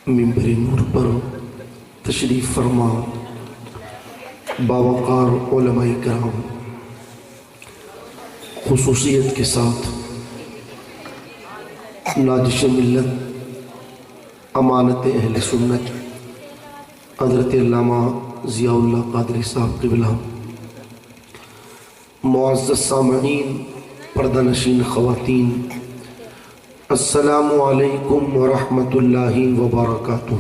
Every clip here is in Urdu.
منبر نور پر تشریف فرما باوقار علماء کرام، خصوصیت کے ساتھ ناجش ملت امانت اہل سنت حضرت علامہ ضیاء اللہ قادری صاحب قبلہ، معزز سامعین، پردہ نشین خواتین، السلام علیکم ورحمۃ اللہ وبرکاتہ۔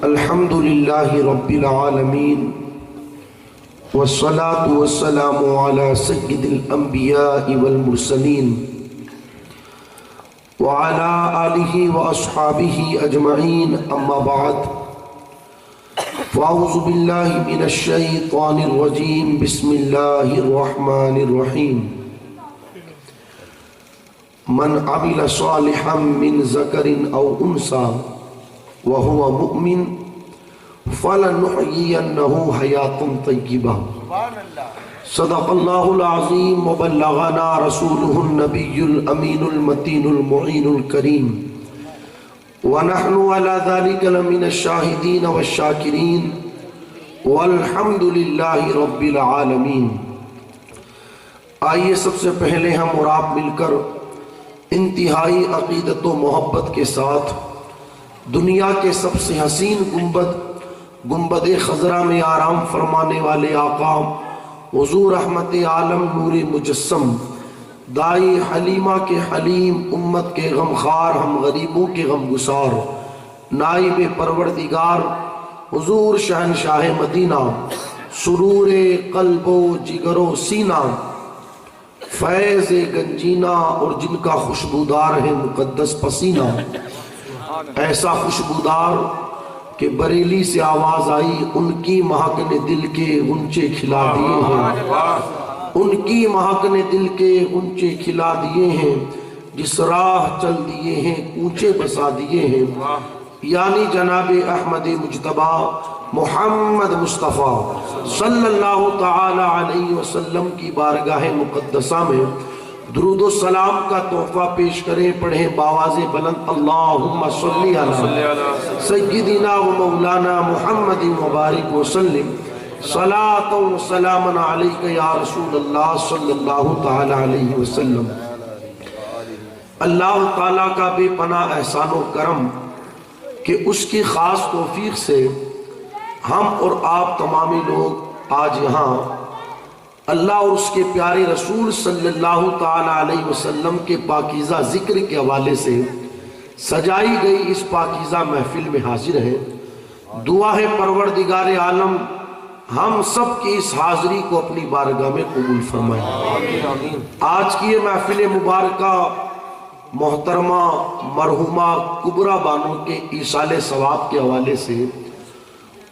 الحمد للہ رب العالمین، والصلاة والسلام علی سید الانبیاء والمرسلین وعلى آلہ واصحابہ اجمعین، اما بعد، فاعوذ باللہ من الشیطان الرجیم، بسم اللہ الرحمن الرحیم۔ من عمل صالحا من ذکر او انثى وهو مؤمن فلنحيينه حیاة طیبہ۔ صدق اللہ العظیم وبلغنا رسوله النبی الامین المتین المعین الکریم، ونحن على ذلك لمن الشاہدین والشاکرین، والحمد للہ رب العالمین۔ آئیے سب سے پہلے ہم اور آپ مل کر انتہائی عقیدت و محبت کے ساتھ دنیا کے سب سے حسین گنبد خضرا میں آرام فرمانے والے آقا حضور رحمت عالم نور مجسم، دائی حلیمہ کے حلیم، امت کے غمخوار، ہم غریبوں کے غم گسار، نائب پروردگار حضور شہنشاہ مدینہ، سرور قلب و جگر و سینہ، فیض گنجینہ، اور جن کا خوشبودار ہے مقدس پسینہ، ایسا خوشبودار کہ بریلی سے آواز آئی، ان کی مہک نے دل کے غنچے کھلا دیے ہیں، ان کی مہک نے دل کے غنچے کھلا دیے ہیں، جس راہ چل دیے ہیں کوچے بسا دیے ہیں، یعنی جناب احمد مجتبیٰ محمد مصطفیٰ صلی اللہ تعالی علیہ وسلم کی بارگاہ مقدسہ میں درود و سلام کا تحفہ پیش کریں، پڑھیں باواز بلند، اللہم صلی علی سیدنا و مولانا محمد مبارک وسلم، صلاۃ و سلام علیک یا رسول اللہ صلی اللہ تعالی علیہ وسلم۔ اللہ تعالیٰ کا بے پناہ احسان و کرم کہ اس کی خاص توفیق سے ہم اور آپ تمامی لوگ آج یہاں اللہ اور اس کے پیارے رسول صلی اللہ تعالی علیہ وسلم کے پاکیزہ ذکر کے حوالے سے سجائی گئی اس پاکیزہ محفل میں حاضر ہیں۔ دعا ہے پروردگار عالم ہم سب کی اس حاضری کو اپنی بارگاہ میں قبول فرمائے۔ آج کی یہ محفل مبارکہ محترمہ مرحومہ کبریٰ بانو کے ایصال ثواب کے حوالے سے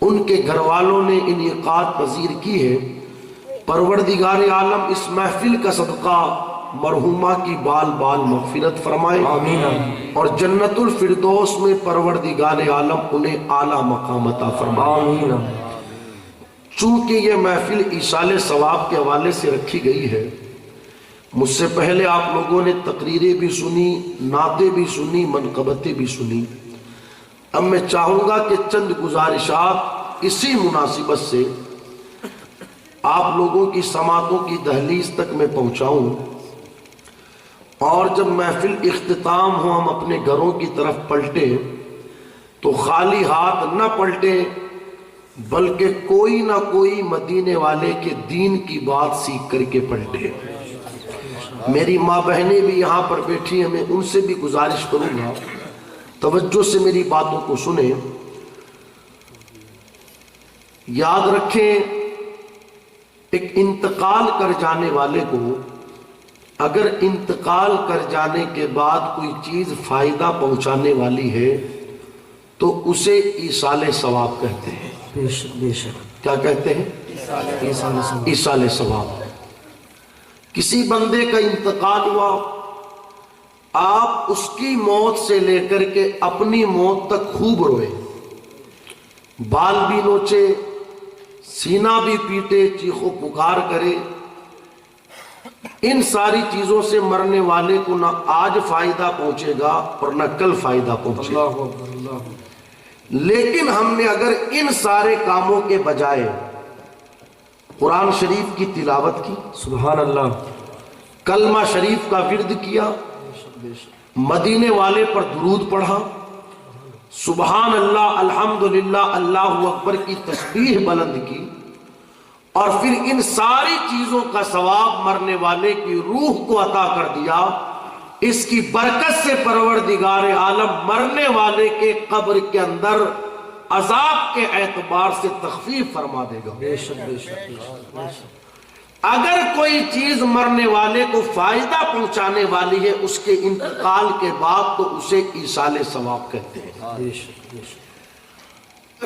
ان کے گھر والوں نے انعقاد پذیر کی ہے۔ پروردگار عالم اس محفل کا صدقہ مرحومہ کی بال بال مغفرت فرمائے، آمین، اور جنت الفردوس میں پروردگار عالم انہیں اعلیٰ مقام عطا فرمائے، آمین۔ چونکہ یہ محفل ایصال ثواب کے حوالے سے رکھی گئی ہے، مجھ سے پہلے آپ لوگوں نے تقریریں بھی سنی، نعتیں بھی سنی، منقبتیں بھی سنی۔ اب میں چاہوں گا کہ چند گزارشات اسی مناسبت سے آپ لوگوں کی سماعتوں کی دہلیز تک میں پہنچاؤں، اور جب محفل اختتام ہو ہم اپنے گھروں کی طرف پلٹے تو خالی ہاتھ نہ پلٹے، بلکہ کوئی نہ کوئی مدینے والے کے دین کی بات سیکھ کر کے پلٹے۔ میری ماں بہنیں بھی یہاں پر بیٹھی ہیں، میں ان سے بھی گزارش کروں گا توجہ سے میری باتوں کو سنیں۔ یاد رکھیں، ایک انتقال کر جانے والے کو اگر انتقال کر جانے کے بعد کوئی چیز فائدہ پہنچانے والی ہے تو اسے ایصال ثواب کہتے ہیں۔ بے شک کیا کہتے ہیں؟ ایصال ثواب۔ کسی بندے کا انتقال ہوا، آپ اس کی موت سے لے کر کے اپنی موت تک خوب روئے، بال بھی نوچے، سینہ بھی پیٹے، چیخو پکار کرے، ان ساری چیزوں سے مرنے والے کو نہ آج فائدہ پہنچے گا اور نہ کل فائدہ پہنچے گا۔ لیکن ہم نے اگر ان سارے کاموں کے بجائے قرآن شریف کی تلاوت کی، سبحان اللہ، کلمہ شریف کا ورد کیا، مدینے والے پر درود پڑھا، سبحان اللہ، الحمدللہ، اللہ اکبر کی تسبیح بلند کی، اور پھر ان ساری چیزوں کا ثواب مرنے والے کی روح کو عطا کر دیا، اس کی برکت سے پروردگار عالم مرنے والے کے قبر کے اندر عذاب کے اعتبار سے تخفیف فرما دے گا۔ بے شک بے شک بے شک بے شک۔ اگر کوئی چیز مرنے والے کو فائدہ پہنچانے والی ہے اس کے انتقال کے بعد تو اسے ایصال ثواب کہتے ہیں۔ بے شک بے شک۔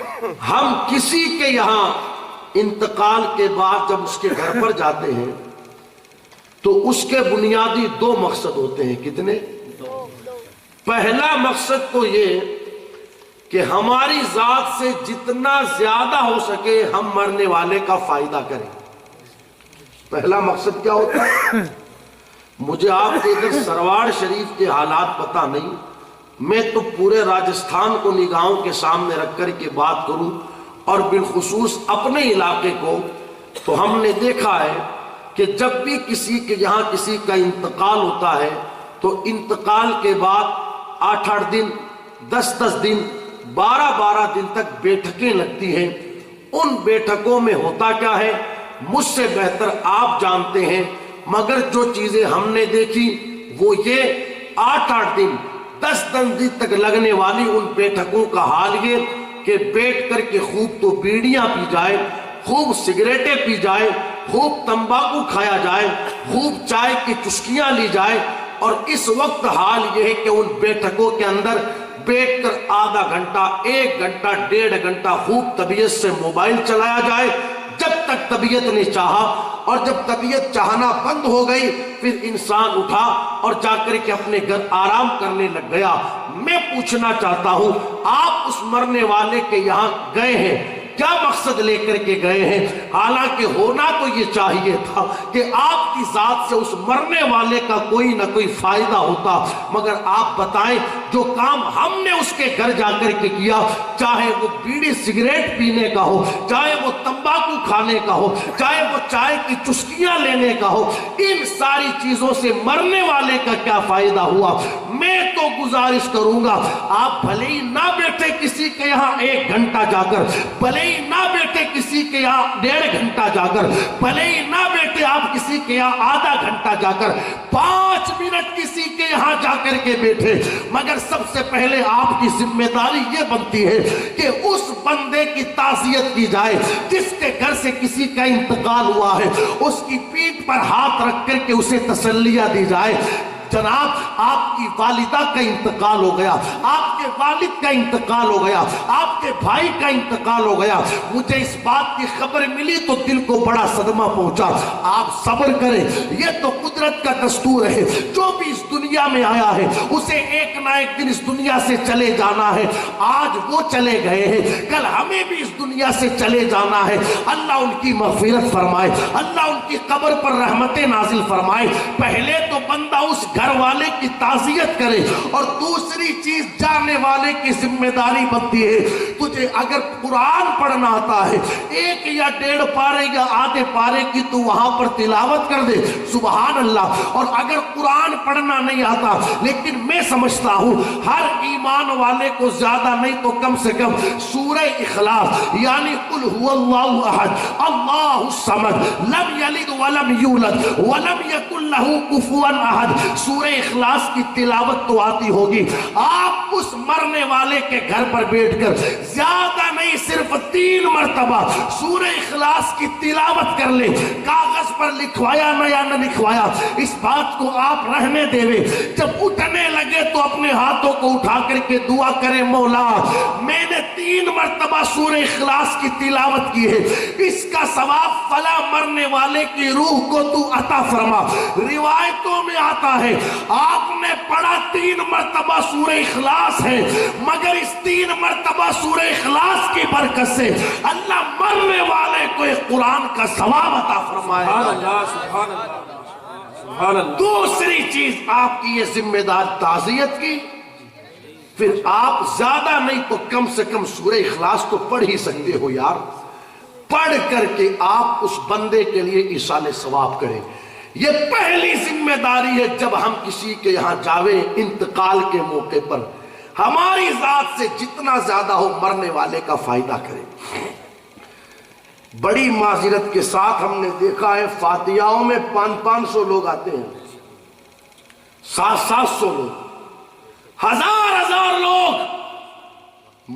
ہم کسی کے یہاں انتقال کے بعد جب اس کے گھر پر جاتے ہیں تو اس کے بنیادی دو مقصد ہوتے ہیں۔ کتنے؟ پہلا مقصد تو یہ کہ ہماری ذات سے جتنا زیادہ ہو سکے ہم مرنے والے کا فائدہ کریں۔ پہلا مقصد کیا ہوتا ہے؟ مجھے آپ کے ادھر سرواڑ شریف کے حالات پتہ نہیں، میں تو پورے راجستھان کو نگاہوں کے سامنے رکھ کر کے بات کروں اور بالخصوص اپنے علاقے کو، تو ہم نے دیکھا ہے کہ جب بھی کسی کے یہاں کسی کا انتقال ہوتا ہے تو انتقال کے بعد 8-8 دن، 10-10 دن، 12-12 دن تک بیٹھکیں لگتی ہیں۔ ان بیٹھکوں میں ہوتا کیا ہے مجھ سے بہتر آپ جانتے ہیں، مگر جو چیزیں ہم نے دیکھی وہ یہ 8-8 دن، 10-10 دن تک لگنے والی ان بیٹھکوں کا حال یہ کہ بیٹھ کر کے خوب تو بیڑیاں پی جائے، خوب سگریٹیں پی جائے، خوب تمباکو کھایا جائے، خوب چائے کی چسکیاں لی جائے، اور اس وقت حال یہ ہے کہ ان بیٹھکوں کے اندر بیٹھ کر آدھا گھنٹہ، 1 گھنٹہ، 1.5 گھنٹہ خوب طبیعت سے موبائل چلایا جائے جب تک طبیعت نے چاہا، اور جب طبیعت چاہنا بند ہو گئی پھر انسان اٹھا اور جا کر کے اپنے گھر آرام کرنے لگ گیا۔ میں پوچھنا چاہتا ہوں آپ اس مرنے والے کے یہاں گئے ہیں، کیا مقصد لے کر کے گئے ہیں؟ حالانکہ ہونا تو یہ چاہیے تھا کہ آپ کی ذات سے اس مرنے والے کا کوئی نہ کوئی فائدہ ہوتا، مگر آپ بتائیں جو کام ہم نے اس کے گھر جا کر کے کیا، چاہے وہ بیڑی سگریٹ پینے کا ہو، چاہے وہ تمباکو کھانے کا ہو، چاہے وہ چائے کی چسکیاں لینے کا ہو، ان ساری چیزوں سے مرنے والے کا کیا فائدہ ہوا؟ میں تو گزارش کروں گا آپ بھلے ہی نہ بیٹھے کسی کے یہاں 1 گھنٹہ جا کر، بھلے ہی نہ بیٹھے کسی کے یہاں 1.5 گھنٹہ جا کر، بھلے ہی نہ بیٹھے آپ کسی کے یہاں آدھا گھنٹہ جا کر، 5 منٹ کسی کے یہاں جا کر کے بیٹھے، مگر سب سے پہلے آپ کی ذمہ داری یہ بنتی ہے کہ اس بندے کی تعزیت کی جائے جس کے گھر سے کسی کا انتقال ہوا ہے، اس کی پیٹھ پر ہاتھ رکھ کر کے اسے تسلیہ دی جائے۔ جناب آپ کی والدہ کا انتقال ہو گیا، آپ کے والد کا انتقال ہو گیا، آپ کے بھائی کا انتقال ہو گیا، مجھے اس بات کی خبر ملی تو دل کو بڑا صدمہ پہنچا۔ آپ صبر کریں، یہ تو قدرت کا دستور ہے، جو بھی اس دنیا میں آیا ہے اسے ایک نہ ایک دن اس دنیا سے چلے جانا ہے۔ آج وہ چلے گئے ہیں، کل ہمیں بھی اس دنیا سے چلے جانا ہے۔ اللہ ان کی مغفرت فرمائے، اللہ ان کی قبر پر رحمتیں نازل فرمائے۔ پہلے تو بندہ اس گھر والے کی تعزیت کرے، اور دوسری چیز جانے والے کی ذمہ داری بنتی ہے تجھے اگر قرآن پڑھنا آتا ہے 1 یا 1.5 پارے یا آدھے پارے کی تو وہاں پر تلاوت کر دے، سبحان اللہ۔ اور اگر قرآن پڑھنا نہیں آتا، لیکن میں سمجھتا ہوں ہر ایمان والے کو زیادہ نہیں تو کم سے کم سورہ اخلاص یعنی قل هو اللہ احد اللہ الصمد لم یلد ولم یولد ولم یکن له کفوا احد، سورہ اخلاص کی تلاوت تو آتی ہوگی۔ آپ اس مرنے والے کے گھر پر بیٹھ کر زیادہ نہیں صرف 3 مرتبہ سورہ اخلاص کی تلاوت کر لیں، کاغذ پر لکھوایا نہ یا نہ لکھوایا اس بات کو آپ رہنے دیوے۔ جب اٹھنے لگے تو اپنے ہاتھوں کو اٹھا کر کے دعا کرے مولا میں نے 3 مرتبہ سورہ اخلاص کی تلاوت کی ہے، اس کا ثواب فلاں مرنے والے کی روح کو تو عطا فرما۔ روایتوں میں آتا ہے آپ نے پڑھا 3 مرتبہ سورہ اخلاص ہے، مگر اس 3 مرتبہ سورہ اخلاص کی برکت سے اللہ مرنے والے کو ایک قرآن کا ثواب عطا فرمائے۔ سبحان اللہ، سبحان اللہ۔ سبحان اللہ. دوسری چیز آپ کی یہ ذمہ دار تعزیت کی. پھر آپ زیادہ نہیں تو کم سے کم سورہ اخلاص تو پڑھ ہی سکتے ہو یار. پڑھ کر کے آپ اس بندے کے لیے ایصال ثواب کریں. یہ پہلی ذمہ داری ہے. جب ہم کسی کے یہاں جاویں انتقال کے موقع پر ہماری ذات سے جتنا زیادہ ہو مرنے والے کا فائدہ کریں. بڑی معذرت کے ساتھ ہم نے دیکھا ہے فاتحاؤں میں 500 لوگ آتے ہیں, 700 لوگ, 1000 لوگ,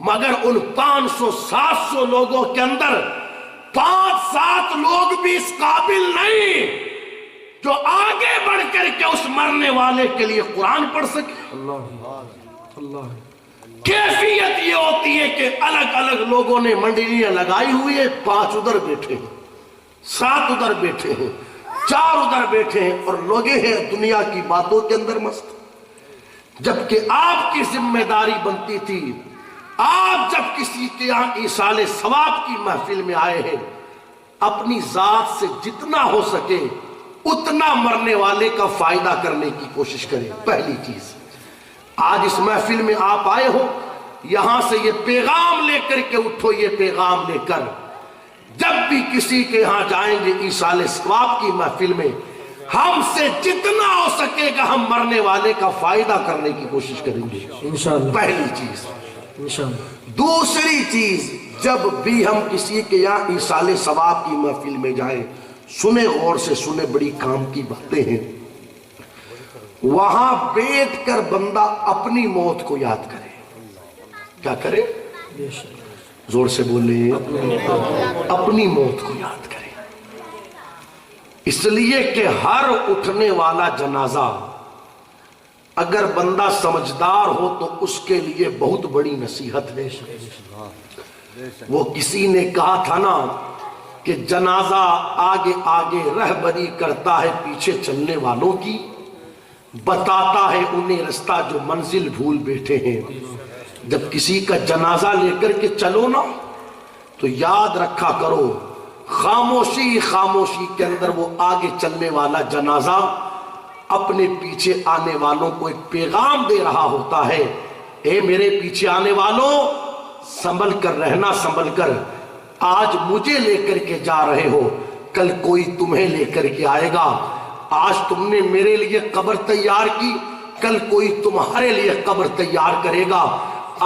مگر ان 500-700 لوگوں کے اندر 5-7 لوگ بھی اس قابل نہیں جو آگے بڑھ کر کے اس مرنے والے کے لیے قرآن پڑھ سکے. اللہ. کیفیت یہ ہوتی ہے کہ الگ الگ لوگوں نے منڈلیاں لگائی ہوئی ہیں, 5 ادھر بیٹھے ہیں, 7 ادھر بیٹھے ہیں, 4 ادھر بیٹھے ہیں, اور لوگ ہیں دنیا کی باتوں کے اندر مست. جبکہ آپ کی ذمہ داری بنتی تھی, آپ جب کسی کے یہاں ایصال ثواب کی محفل میں آئے ہیں, اپنی ذات سے جتنا ہو سکے اتنا مرنے والے کا فائدہ کرنے کی کوشش کریں. پہلی چیز, آج اس محفل میں آپ آئے ہو, یہاں سے یہ پیغام لے کر کے اٹھو. یہ پیغام لے کر جب بھی کسی کے یہاں جائیں گے ایصال ثواب کی محفل میں, ہم سے جتنا ہو سکے گا ہم مرنے والے کا فائدہ کرنے کی کوشش کریں گے انشاءاللہ. پہلی چیز انشاءاللہ. دوسری چیز, جب بھی ہم کسی کے یہاں ایصال ثواب کی محفل میں جائیں, سنیں غور سے سنیں, بڑی کام کی باتیں ہیں. وہاں بیٹھ کر بندہ اپنی موت کو یاد کرے. کیا کرے؟ زور سے بولے, اپنی موت کو یاد کرے. اس لیے کہ ہر اٹھنے والا جنازہ اگر بندہ سمجھدار ہو تو اس کے لیے بہت بڑی نصیحت ہے. وہ کسی نے کہا تھا نا کہ جنازہ آگے آگے رہبری کرتا ہے پیچھے چلنے والوں کی, بتاتا ہے انہیں رستہ جو منزل بھول بیٹھے ہیں. جب کسی کا جنازہ لے کر کے چلو نا تو یاد رکھا کرو, خاموشی خاموشی کے اندر وہ آگے چلنے والا جنازہ اپنے پیچھے آنے والوں کو ایک پیغام دے رہا ہوتا ہے. اے میرے پیچھے آنے والوں, سنبھل کر رہنا, سنبھل کر. آج مجھے لے کر کے جا رہے ہو, کل کوئی تمہیں لے کر کے آئے گا. آج تم نے میرے لیے قبر تیار کی, کل کوئی تمہارے لیے قبر تیار کرے گا.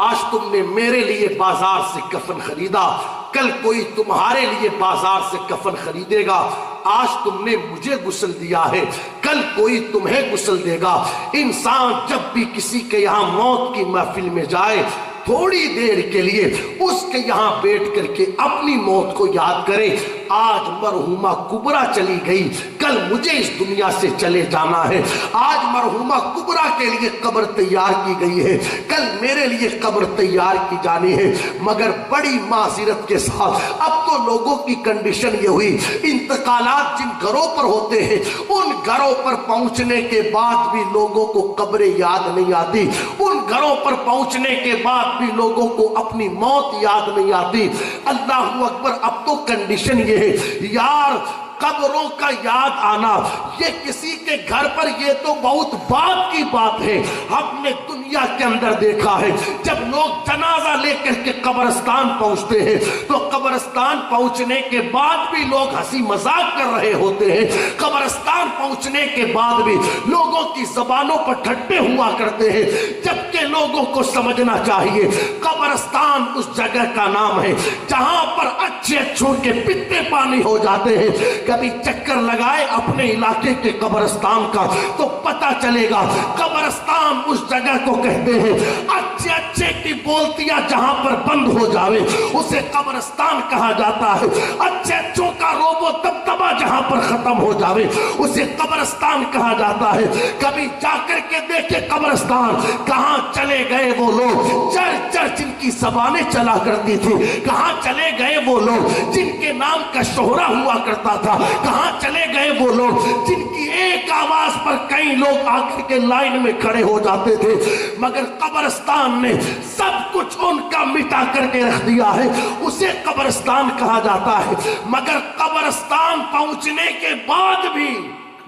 آج تم نے میرے لیے بازار سے کفن خریدا, کل کوئی تمہارے لیے بازار سے کفن خریدے گا. آج تم نے مجھے غسل دیا ہے, کل کوئی تمہیں غسل دے گا. انسان جب بھی کسی کے یہاں موت کی محفل میں جائے, تھوڑی دیر کے لیے اس کے یہاں بیٹھ کر کے اپنی موت کو یاد کرے. آج مرحومہ کبرا چلی گئی, کل مجھے اس دنیا سے چلے جانا ہے. آج مرحومہ کبرا کے لیے قبر تیار کی گئی ہے, کل میرے لیے قبر تیار کی جانی ہے. مگر بڑی معذرت کے ساتھ اب تو لوگوں کی کنڈیشن یہ ہوئی, انتقالات جن گھروں پر ہوتے ہیں ان گھروں پر پہنچنے کے بعد بھی لوگوں کو قبریں یاد نہیں آتی, ان گھروں پر پہنچنے کے بعد بھی لوگوں کو اپنی موت یاد نہیں آتی. اللہ اکبر. اب تو کنڈیشن یہ ہے یار, قبروں کا یاد آنا یہ کسی کے گھر پر یہ تو بہت بات کی بات ہے. ہم نے دنیا کے اندر دیکھا ہے جب لوگ جنازہ لے کر کے قبرستان پہنچتے ہیں تو قبرستان پہنچنے کے بعد بھی لوگ ہنسی مذاق کر رہے ہوتے ہیں. قبرستان پہنچنے کے بعد بھی لوگوں کی زبانوں پر ٹھٹے ہوا کرتے ہیں, جبکہ لوگوں کو سمجھنا چاہیے قبرستان اس جگہ کا نام ہے جہاں پر اچھے اچھوں کے پتے پانی ہو جاتے ہیں. کبھی چکر لگائے اپنے علاقے کے قبرستان کا تو پتہ چلے گا. قبرستان اس جگہ کو کہتے ہیں اچھے اچھے کی بولتیاں جہاں پر بند ہو جاوے اسے قبرستان کہا جاتا ہے. اچھے اچھوں کا روب و دبدبا جہاں پر ختم ہو جاوے اسے قبرستان کہا جاتا ہے. کبھی جا کر کے دیکھے قبرستان کہاں چلے گئے وہ لوگ چر چر جن کی زبانیں چلا کرتی تھی, کہاں چلے گئے وہ لوگ جن کے نام کا شہرہ ہوا کرتا تھا, کہاں چلے گئے وہ لوگ جن کی ایک آواز پر کئی لوگ آخر کے لائن میں کھڑے ہو جاتے تھے. مگر قبرستان نے سب کچھ ان کا مٹا کر کے رکھ دیا ہے, اسے قبرستان کہا جاتا ہے. مگر قبرستان پہنچنے کے بعد بھی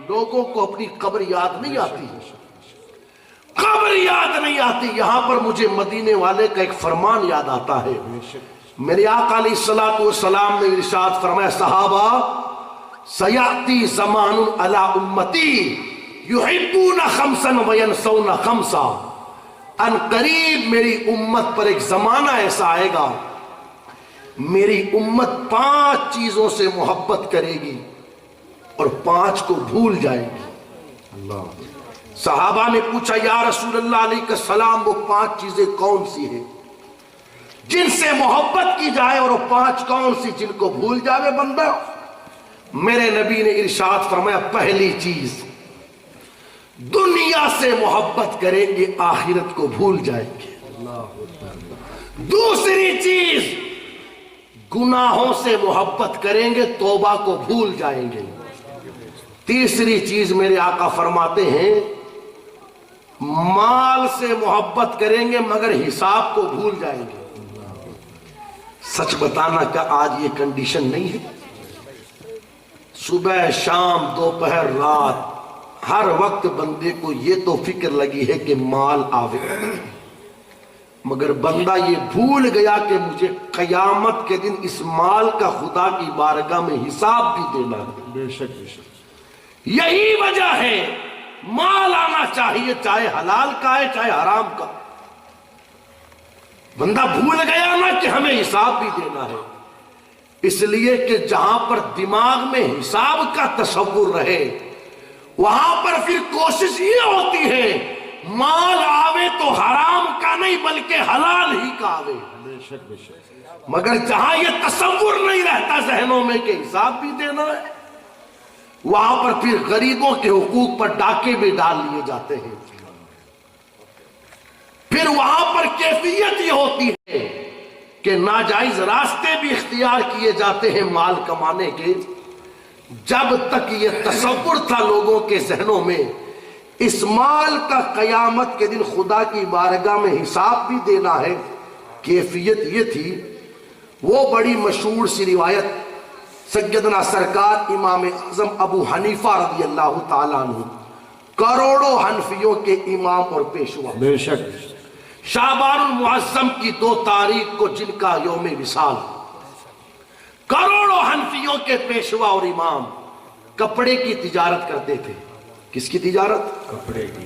لوگوں کو اپنی قبر یاد نہیں آتی، قبر یاد نہیں آتی۔ یہاں پر مجھے مدینے والے کا ایک فرمان یاد آتا ہے۔ میرے آقا علیہ الصلوۃ والسلام نے ارشاد فرمایا، صحابہ سیاتی زمان علی امتی یحبون خمسا وینسون خمسا، ان قریب میری امت پر ایک زمانہ ایسا آئے گا، میری امت 5 چیزوں سے محبت کرے گی اور 5 کو بھول جائے گی۔ صحابہ نے پوچھا، یا رسول اللہ علیہ السلام وہ 5 چیزیں کون سی ہیں جن سے محبت کی جائے، اور وہ 5 کون سی جن کو بھول جائے بندہ؟ میرے نبی نے ارشاد فرمایا، پہلی چیز دنیا سے محبت کریں گے، آخرت کو بھول جائیں گے۔ دوسری چیز گناہوں سے محبت کریں گے، توبہ کو بھول جائیں گے۔ تیسری چیز میرے آقا فرماتے ہیں، مال سے محبت کریں گے مگر حساب کو بھول جائیں گے۔ سچ بتانا کیا آج یہ کنڈیشن نہیں ہے؟ صبح شام دوپہر رات ہر وقت بندے کو یہ تو فکر لگی ہے کہ مال آوے، مگر بندہ یہ بھول گیا کہ مجھے قیامت کے دن اس مال کا خدا کی بارگاہ میں حساب بھی دینا ہے۔ بے شک بے شک، یہی وجہ ہے مال آنا چاہیے، چاہے حلال کا ہے چاہے حرام کا۔ بندہ بھول گیا نا کہ ہمیں حساب بھی دینا ہے، اس لیے کہ جہاں پر دماغ میں حساب کا تصور رہے وہاں پر پھر کوشش یہ ہوتی ہے مال آوے تو حرام کا نہیں بلکہ حلال ہی کا آوے۔ بے شک بے شک، مگر جہاں یہ تصور نہیں رہتا ذہنوں میں کہ حساب بھی دینا ہے، وہاں پر پھر غریبوں کے حقوق پر ڈاکے بھی ڈال لیے جاتے ہیں۔ پھر وہاں پر کیفیت یہ ہوتی ہے کہ ناجائز راستے بھی اختیار کیے جاتے ہیں مال کمانے کے۔ جب تک یہ تصور تھا لوگوں کے ذہنوں میں اس مال کا قیامت کے دن خدا کی بارگاہ میں حساب بھی دینا ہے، کیفیت یہ تھی۔ وہ بڑی مشہور سی روایت سیدنا سرکار امام اعظم ابو حنیفہ رضی اللہ تعالیٰ عنہ، کروڑوں حنفیوں کے امام اور پیشوا، بے شک، شعبان المعظم کی 2 تاریخ کو جن کا یوم وصال، کروڑوں حنفیوں کے پیشوا اور امام کپڑے کی تجارت کرتے تھے۔ کس کی تجارت؟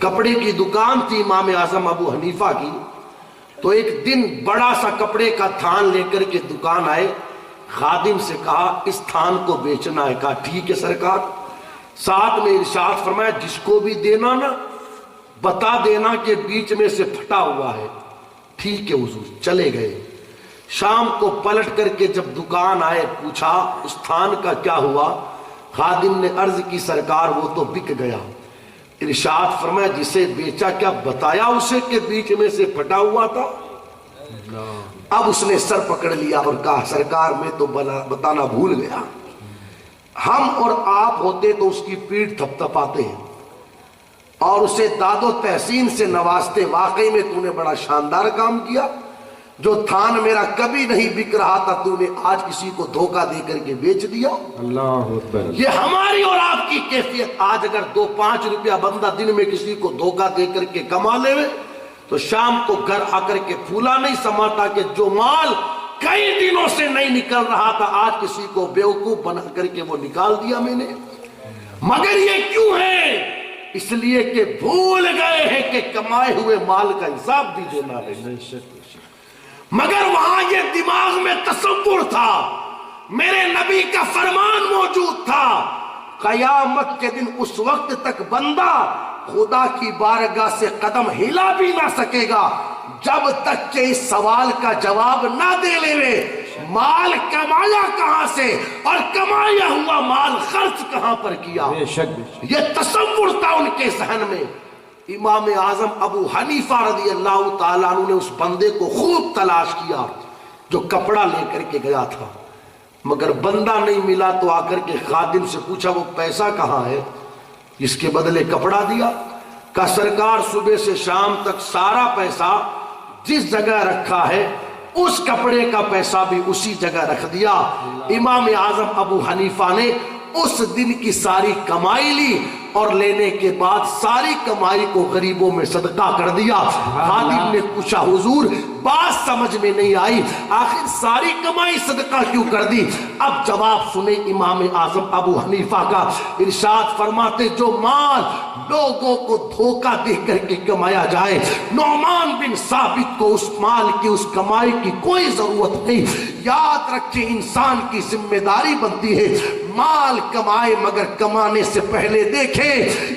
کپڑے کی دکان تھی امام اعظم ابو حنیفہ کی۔ تو ایک دن بڑا سا کپڑے کا تھان لے کر کے دکان آئے، خادم سے کہا اس تھان کو بیچنا ہے، کہا ٹھیک ہے سرکار۔ ساتھ میں ارشاد فرمایا جس کو بھی دینا نا بتا دینا کہ بیچ میں سے پھٹا ہوا ہے۔ ٹھیک ہے حضور، چلے گئے۔ شام کو پلٹ کر کے جب دکان آئے پوچھا اس تھان کا کیا ہوا؟ خادم نے عرض کی سرکار وہ تو بک گیا۔ ارشاد فرمایا جسے بیچا کیا بتایا اسے کہ بیچ میں سے پھٹا ہوا تھا؟ اب اس نے سر پکڑ لیا اور کہا سرکار میں تو بتانا بھول گیا۔ ہم اور آپ ہوتے تو اس کی پیٹھ تھپ تھپاتے ہیں اور اسے داد و تحسین سے نوازتے، واقعی میں تو نے بڑا شاندار کام کیا، جو تھان میرا کبھی نہیں بک رہا تھا تو نے آج کسی کو دھوکہ دے کر کے بیچ دیا۔ اللہ اکبر۔ یہ ہماری اور آپ کی کیفیت۔ آج اگر 2-5 روپیہ بندہ دن میں کسی کو دھوکہ دے کر کے کما لے تو شام کو گھر آ کر کے پھولا نہیں سماتا کہ جو مال کئی دنوں سے نہیں نکل رہا تھا آج کسی کو بیوقوف بنا کر کے وہ نکال دیا میں نے۔ مگر یہ کیوں ہے؟ اس لیے کہ بھول گئے ہیں کہ کمائے ہوئے مال کا حساب بھی دینا ہے۔ مگر وہاں یہ دماغ میں تصور تھا، میرے نبی کا فرمان موجود تھا، قیامت کے دن اس وقت تک بندہ خدا کی بارگاہ سے قدم ہلا بھی نہ سکے گا جب تک کہ اس سوال کا جواب نہ دے لے مال کمایا کہاں سے اور کمایا ہوا مال خرچ کہاں پر کیا۔ یہ تصور تھا ان کے ذہن میں۔ امام اعظم ابو حنیفہ رضی اللہ تعالیٰ عنہ نے اس بندے کو خوب تلاش کیا جو کپڑا لے کر کے گیا تھا، مگر بندہ نہیں ملا تو آ کر کے خادم سے پوچھا وہ پیسہ کہاں ہے جس کے بدلے کپڑا دیا؟ کہا سرکار صبح سے شام تک سارا پیسہ جس جگہ رکھا ہے اس کپڑے کا پیسہ بھی اسی جگہ رکھ دیا۔ امام اعظم ابو حنیفہ نے اس دن کی ساری کمائی لی اور لینے کے بعد ساری کمائی کو غریبوں میں صدقہ کر دیا۔ خادم نے پوچھا حضور بات سمجھ میں نہیں آئی، آخر ساری کمائی صدقہ کیوں کر دی؟ اب جواب سنیں امام اعظم ابو حنیفہ کا، ارشاد فرماتے جو مال لوگوں کو دھوکہ دے کر کے کمایا جائے، نعمان بن ثابت کو اس مال کی اس کمائی کی کوئی ضرورت نہیں۔ یاد رکھیں انسان کی ذمہ داری بنتی ہے مال کمائے مگر کمانے سے پہلے دیکھیں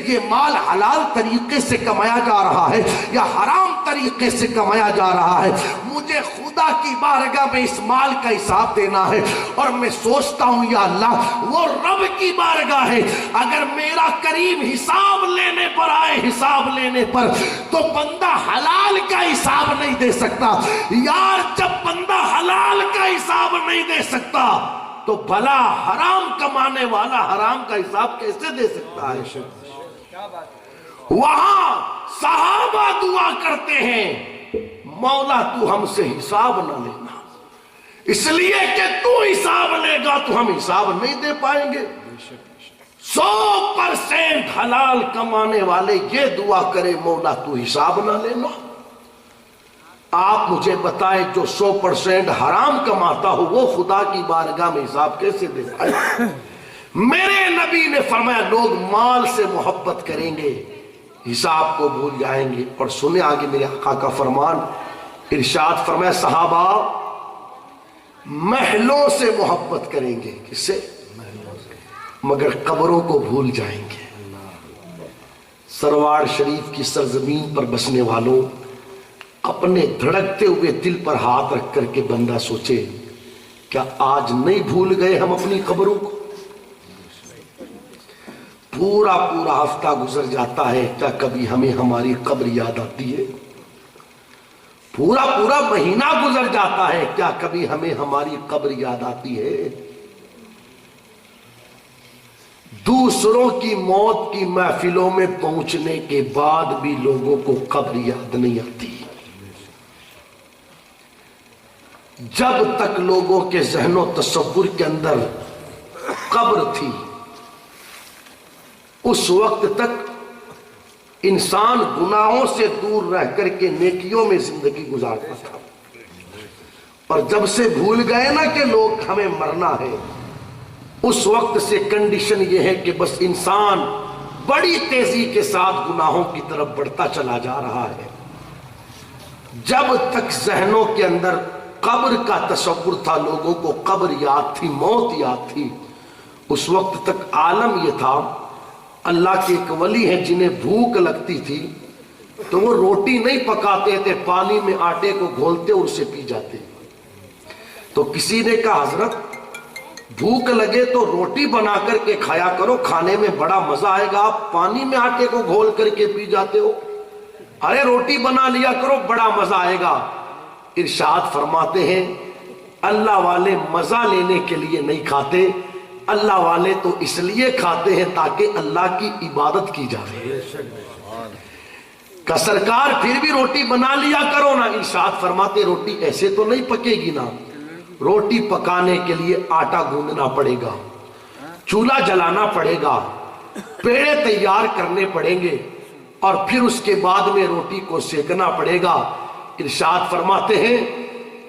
یہ مال حلال طریقے سے کمایا جا رہا ہے یا حرام طریقے سے کمایا جا رہا ہے۔ مجھے خدا کی بارگاہ میں اس مال کا حساب دینا ہے اور میں سوچتا ہوں یا اللہ وہ رب کی بارگاہ ہے، اگر میرا کریم حساب لینے پر آئے، حساب لینے پر تو بندہ حلال کا حساب نہیں دے سکتا۔ یار جب بندہ حلال کا حساب نہیں دے سکتا تو بھلا حرام کمانے والا حرام کا حساب کیسے دے سکتا ہے؟ وہاں صحابہ دعا کرتے ہیں مولا تو ہم سے حساب نہ لینا، اس لیے کہ تو حساب لے گا تو ہم حساب نہیں دے پائیں گے۔ 100% حلال کمانے والے یہ دعا کرے مولا تو حساب نہ لینا۔ آپ مجھے بتائیں جو 100% حرام کماتا ہو وہ خدا کی بارگاہ میں حساب کیسے دے پائے؟ میرے نبی نے فرمایا لوگ مال سے محبت کریں گے حساب کو بھول جائیں گے۔ اور سنیں آگے میرے آقا کا فرمان، ارشاد فرمایا صحابہ محلوں سے محبت کریں گے، کس سے؟ مگر قبروں کو بھول جائیں گے۔ سروار شریف کی سرزمین پر بسنے والوں، اپنے دھڑکتے ہوئے دل پر ہاتھ رکھ کر کے بندہ سوچے کیا آج نہیں بھول گئے ہم اپنی قبروں کو؟ پورا ہفتہ گزر جاتا ہے، کیا کبھی ہمیں ہماری قبر یاد آتی ہے؟ پورا مہینہ گزر جاتا ہے، کیا کبھی ہمیں ہماری قبر یاد آتی ہے؟ دوسروں کی موت کی محفلوں میں پہنچنے کے بعد بھی لوگوں کو قبر یاد نہیں آتی۔ جب تک لوگوں کے ذہن و تصور کے اندر قبر تھی اس وقت تک انسان گناہوں سے دور رہ کر کے نیکیوں میں زندگی گزارتا تھا، اور جب سے بھول گئے نا کہ لوگ ہمیں مرنا ہے، اس وقت سے کنڈیشن یہ ہے کہ بس انسان بڑی تیزی کے ساتھ گناہوں کی طرف بڑھتا چلا جا رہا ہے۔ جب تک ذہنوں کے اندر قبر کا تصور تھا، لوگوں کو قبر یاد تھی، موت یاد تھی، اس وقت تک عالم یہ تھا اللہ کے ایک ولی ہیں جنہیں بھوک لگتی تھی تو وہ روٹی نہیں پکاتے تھے، پانی میں آٹے کو گھولتے اور اسے پی جاتے۔ تو کسی نے کہا حضرت بھوک لگے تو روٹی بنا کر کے کھایا کرو، کھانے میں بڑا مزہ آئے گا، آپ پانی میں آٹے کو گھول کر کے پی جاتے ہو۔ ارے روٹی بنا لیا کرو، بڑا مزہ آئے گا۔ ارشاد فرماتے ہیں اللہ والے مزہ لینے کے لیے نہیں کھاتے، اللہ والے تو اس لیے کھاتے ہیں تاکہ اللہ کی عبادت کی جائے۔ کہ سرکار پھر بھی روٹی بنا لیا کرو نا، ارشاد فرماتے روٹی ایسے تو نہیں پکے گی نا، روٹی پکانے کے لیے آٹا گوندنا پڑے گا، چولہا جلانا پڑے گا، پیڑے تیار کرنے پڑیں گے، اور پھر اس کے بعد میں روٹی کو سیکنا پڑے گا۔ ارشاد فرماتے ہیں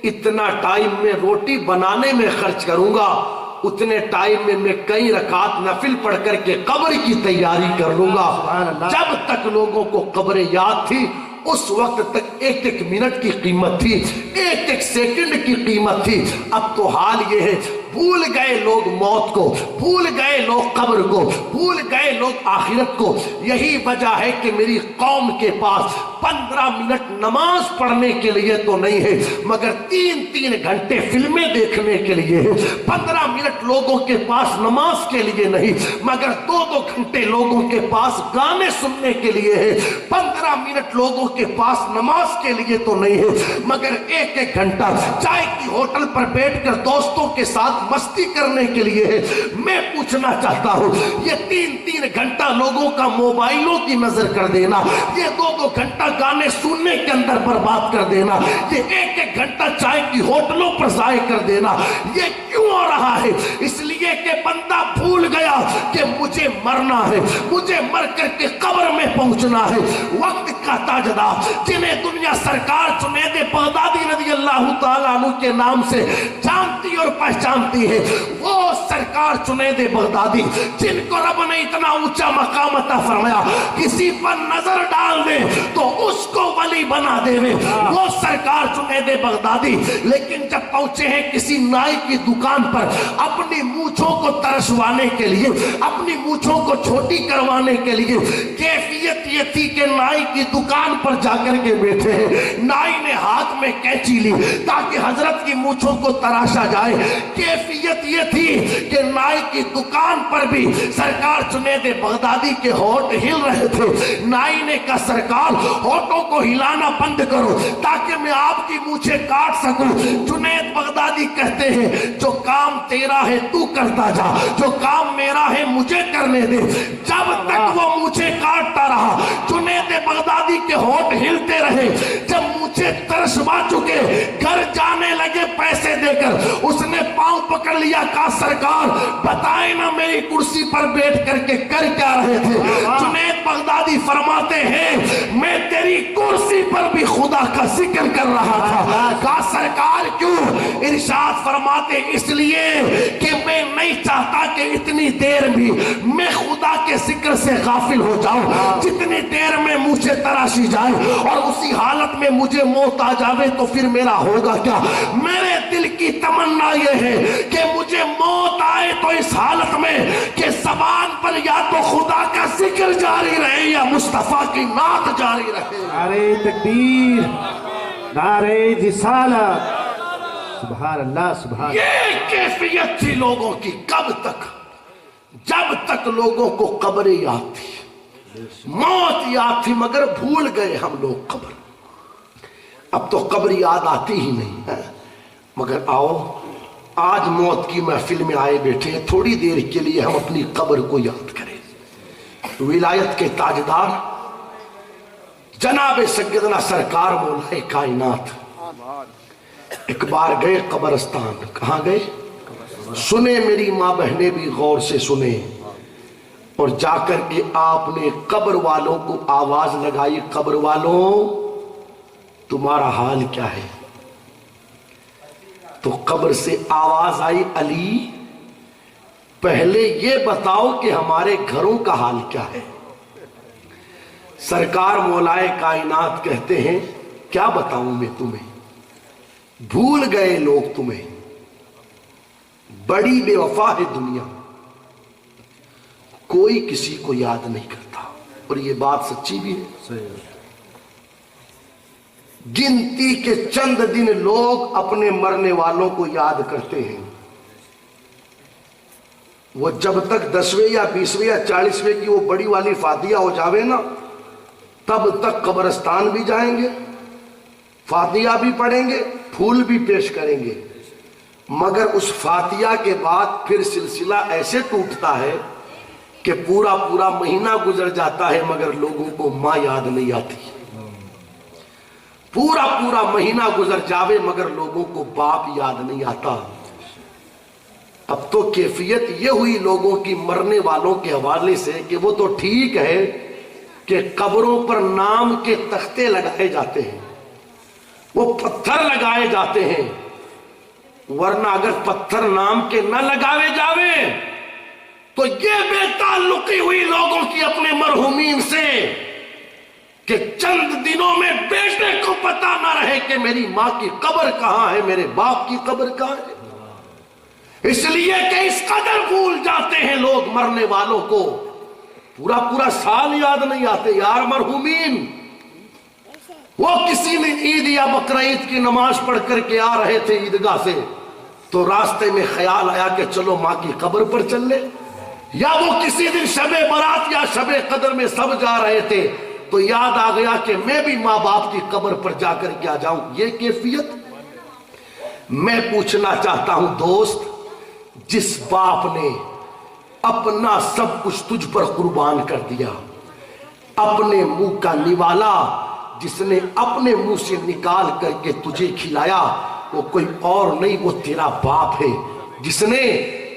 اتنا ٹائم میں روٹی بنانے میں خرچ کروں گا، اتنے ٹائم میں کئی رکعت نفل پڑھ کر کے قبر کی تیاری کر لوں گا۔ جب تک لوگوں کو قبر یاد تھی اس وقت تک ایک ایک منٹ کی قیمت تھی، ایک ایک سیکنڈ کی قیمت تھی۔ اب تو حال یہ ہے بھول گئے لوگ موت کو، بھول گئے لوگ قبر کو، بھول گئے لوگ آخرت کو۔ یہی وجہ ہے کہ میری قوم کے پاس 15 منٹ نماز پڑھنے کے لیے تو نہیں ہے، مگر 3 گھنٹے فلمیں دیکھنے کے لیے ہے۔ 15 منٹ لوگوں کے پاس نماز کے لیے نہیں، مگر 2 گھنٹے لوگوں کے پاس گانے سننے کے لیے ہے۔ 15 منٹ لوگوں کے پاس نماز کے لیے تو نہیں ہے، مگر 1 گھنٹہ چائے کی ہوٹل پر بیٹھ کر دوستوں کے ساتھ مستی کرنے کے لیے ہے۔ میں پوچھنا چاہتا ہوں یہ 3 گھنٹہ لوگوں کا موبائلوں کی نظر کر دینا، یہ 2 گھنٹہ گانے سننے کے اندر برباد کر دینا، یہ ایک ایک گھنٹہ چائے کی ہوٹلوں پر ضائع کر دینا، یہ کیوں ہو رہا ہے؟ اس لیے کہ بندہ بھول گیا کہ مجھے مرنا ہے، مجھے مر کر کے قبر میں پہنچنا ہے۔ وقت کا تاجدار جنہیں دنیا سرکار جنید بغدادی رضی اللہ تعالیٰ عنہ کے نام سے جانتی اور پہچانتی ہے، وہ سرکار جنید بغدادی جن کو رب نے اتنا اونچا مقام عطا فرمایا، کسی پر نظر ڈال دے تو اس کو ولی بنا دے، وہ سرکار جنید بغدادی لیکن جب پہنچے ہیں کسی نائی کی دکان پر اپنی مونچھوں کو ترشوانے کے لیے، اپنی مونچھوں کو چھوٹی کروانے کے لیے، کیفیت یہ تھی کہ نائی کی دکان پر جا کر کے بیٹھے ہیں، نائی نے ہاتھ میں کینچی لی تاکہ حضرت کی مونچھوں کو تراشا جائے، کیفیت یہ تھی کہ نائی کی دکان پر بھی سرکار جنید بغدادی کے ہونٹ ہل رہے تھے۔ نائی نے کہا سرکار ہونٹوں کو ہلانا بند کرو تاکہ میں آپ کی مونچھیں کاٹ سکوں۔ جنید بغدادی کہتے ہیں جو کام تیرا ہے تو کرتا جا، جو کام میرا ہے مجھے کرنے دے۔ جب تک وہ مونچھیں کاٹتا رہا جنید بغدادی کے ہونٹ ہلتے رہے، جب مونچھیں ترشوا چکے گھر جانے لگے پیسے دے کر، اس نے پاؤں پکڑ لیا، کہا سرکار بتائیں نا میری کرسی پر بیٹھ کر کے کر کیا رہے تھے؟ جنید بغدادی فرماتے ہیں میں تیری کرسی پر بھی خدا کا ذکر کر رہا تھا۔ کہا سرکار کیوں؟ ارشاد فرماتے اس لیے کہ میں نہیں چاہتا کہ اتنی دیر بھی میں خدا کے ذکر سے غافل ہو جاؤں، جتنی دیر میں مجھے تراشی جائے اور اسی حالت میں مجھے موت آ جاوے تو پھر میرا ہوگا کیا؟ میرے دل کی تمنا یہ ہے کہ مجھے موت آئے تو اس حالت میں کہ زبان پر یا تو خدا کا ذکر جاری رہے یا مصطفیٰ کی نعت جاری رہے۔ نعرہ تکبیر، نعرہ رسالت، سبحان اللہ سبحان اللہ۔ یہ کیفیت تھی لوگوں کی کب تک؟ جب تک لوگوں کو قبر یاد تھی، موت یاد تھی، مگر بھول گئے ہم لوگ قبر۔ اب تو قبر یاد آتی ہی نہیں ہے، مگر آؤ آج موت کی محفل میں آئے بیٹھے ہیں، تھوڑی دیر کے لیے ہم اپنی قبر کو یاد کریں۔ ولایت کے تاجدار جناب سیدنا سرکار مولا کائنات ایک بار گئے قبرستان۔ کہاں گئے؟ سنے میری ماں بہنیں بھی غور سے سنے، اور جا کر کے آپ نے قبر والوں کو آواز لگائی، قبر والوں تمہارا حال کیا ہے؟ تو قبر سے آواز آئی علی پہلے یہ بتاؤ کہ ہمارے گھروں کا حال کیا ہے۔ سرکار مولائے کائنات کہتے ہیں کیا بتاؤں میں تمہیں، بھول گئے لوگ تمہیں، بڑی بے وفا ہے دنیا، کوئی کسی کو یاد نہیں کرتا۔ اور یہ بات سچی بھی ہے، گنتی کے چند دن لوگ اپنے مرنے والوں کو یاد کرتے ہیں، وہ جب تک 10ویں یا 20ویں یا 40ویں کی وہ بڑی والی فاتحہ ہو جاوے نا تب تک قبرستان بھی جائیں گے، فاتحہ بھی پڑھیں گے، پھول بھی پیش کریں گے، مگر اس فاتحہ کے بعد پھر سلسلہ ایسے ٹوٹتا ہے کہ پورا پورا مہینہ گزر جاتا ہے مگر لوگوں کو ماں یاد نہیں آتی، پورا پورا مہینہ گزر جاوے مگر لوگوں کو باپ یاد نہیں آتا۔ اب تو کیفیت یہ ہوئی لوگوں کی مرنے والوں کے حوالے سے کہ وہ تو ٹھیک ہے کہ قبروں پر نام کے تختے لگائے جاتے ہیں، وہ پتھر لگائے جاتے ہیں، ورنہ اگر پتھر نام کے نہ لگائے جاوے تو یہ بے تعلقی ہوئی لوگوں کی اپنے مرحومین سے کہ چند دنوں میں بیٹے کو پتہ نہ رہے کہ میری ماں کی قبر کہاں ہے، میرے باپ کی قبر کہاں ہے۔ اس لیے کہ اس قدر بھول جاتے ہیں لوگ مرنے والوں کو، پورا پورا سال یاد نہیں آتے۔ یار مرحومین وہ کسی نے عید یا بقرعید کی نماز پڑھ کر کے آ رہے تھے عیدگاہ سے تو راستے میں خیال آیا کہ چلو ماں کی قبر پر چل لے، یا وہ کسی دن شب برات یا شب قدر میں سب جا رہے تھے تو یاد آ گیا کہ میں بھی ماں باپ کی قبر پر جا کر کے آ جاؤں۔ یہ کیفیت میں پوچھنا چاہتا ہوں دوست، جس باپ نے اپنا سب کچھ تجھ پر قربان کر دیا، اپنے منہ کا نوالا جس نے اپنے منہ سے نکال کر کے تجھے کھلایا وہ کوئی اور نہیں، وہ تیرا باپ ہے۔ جس نے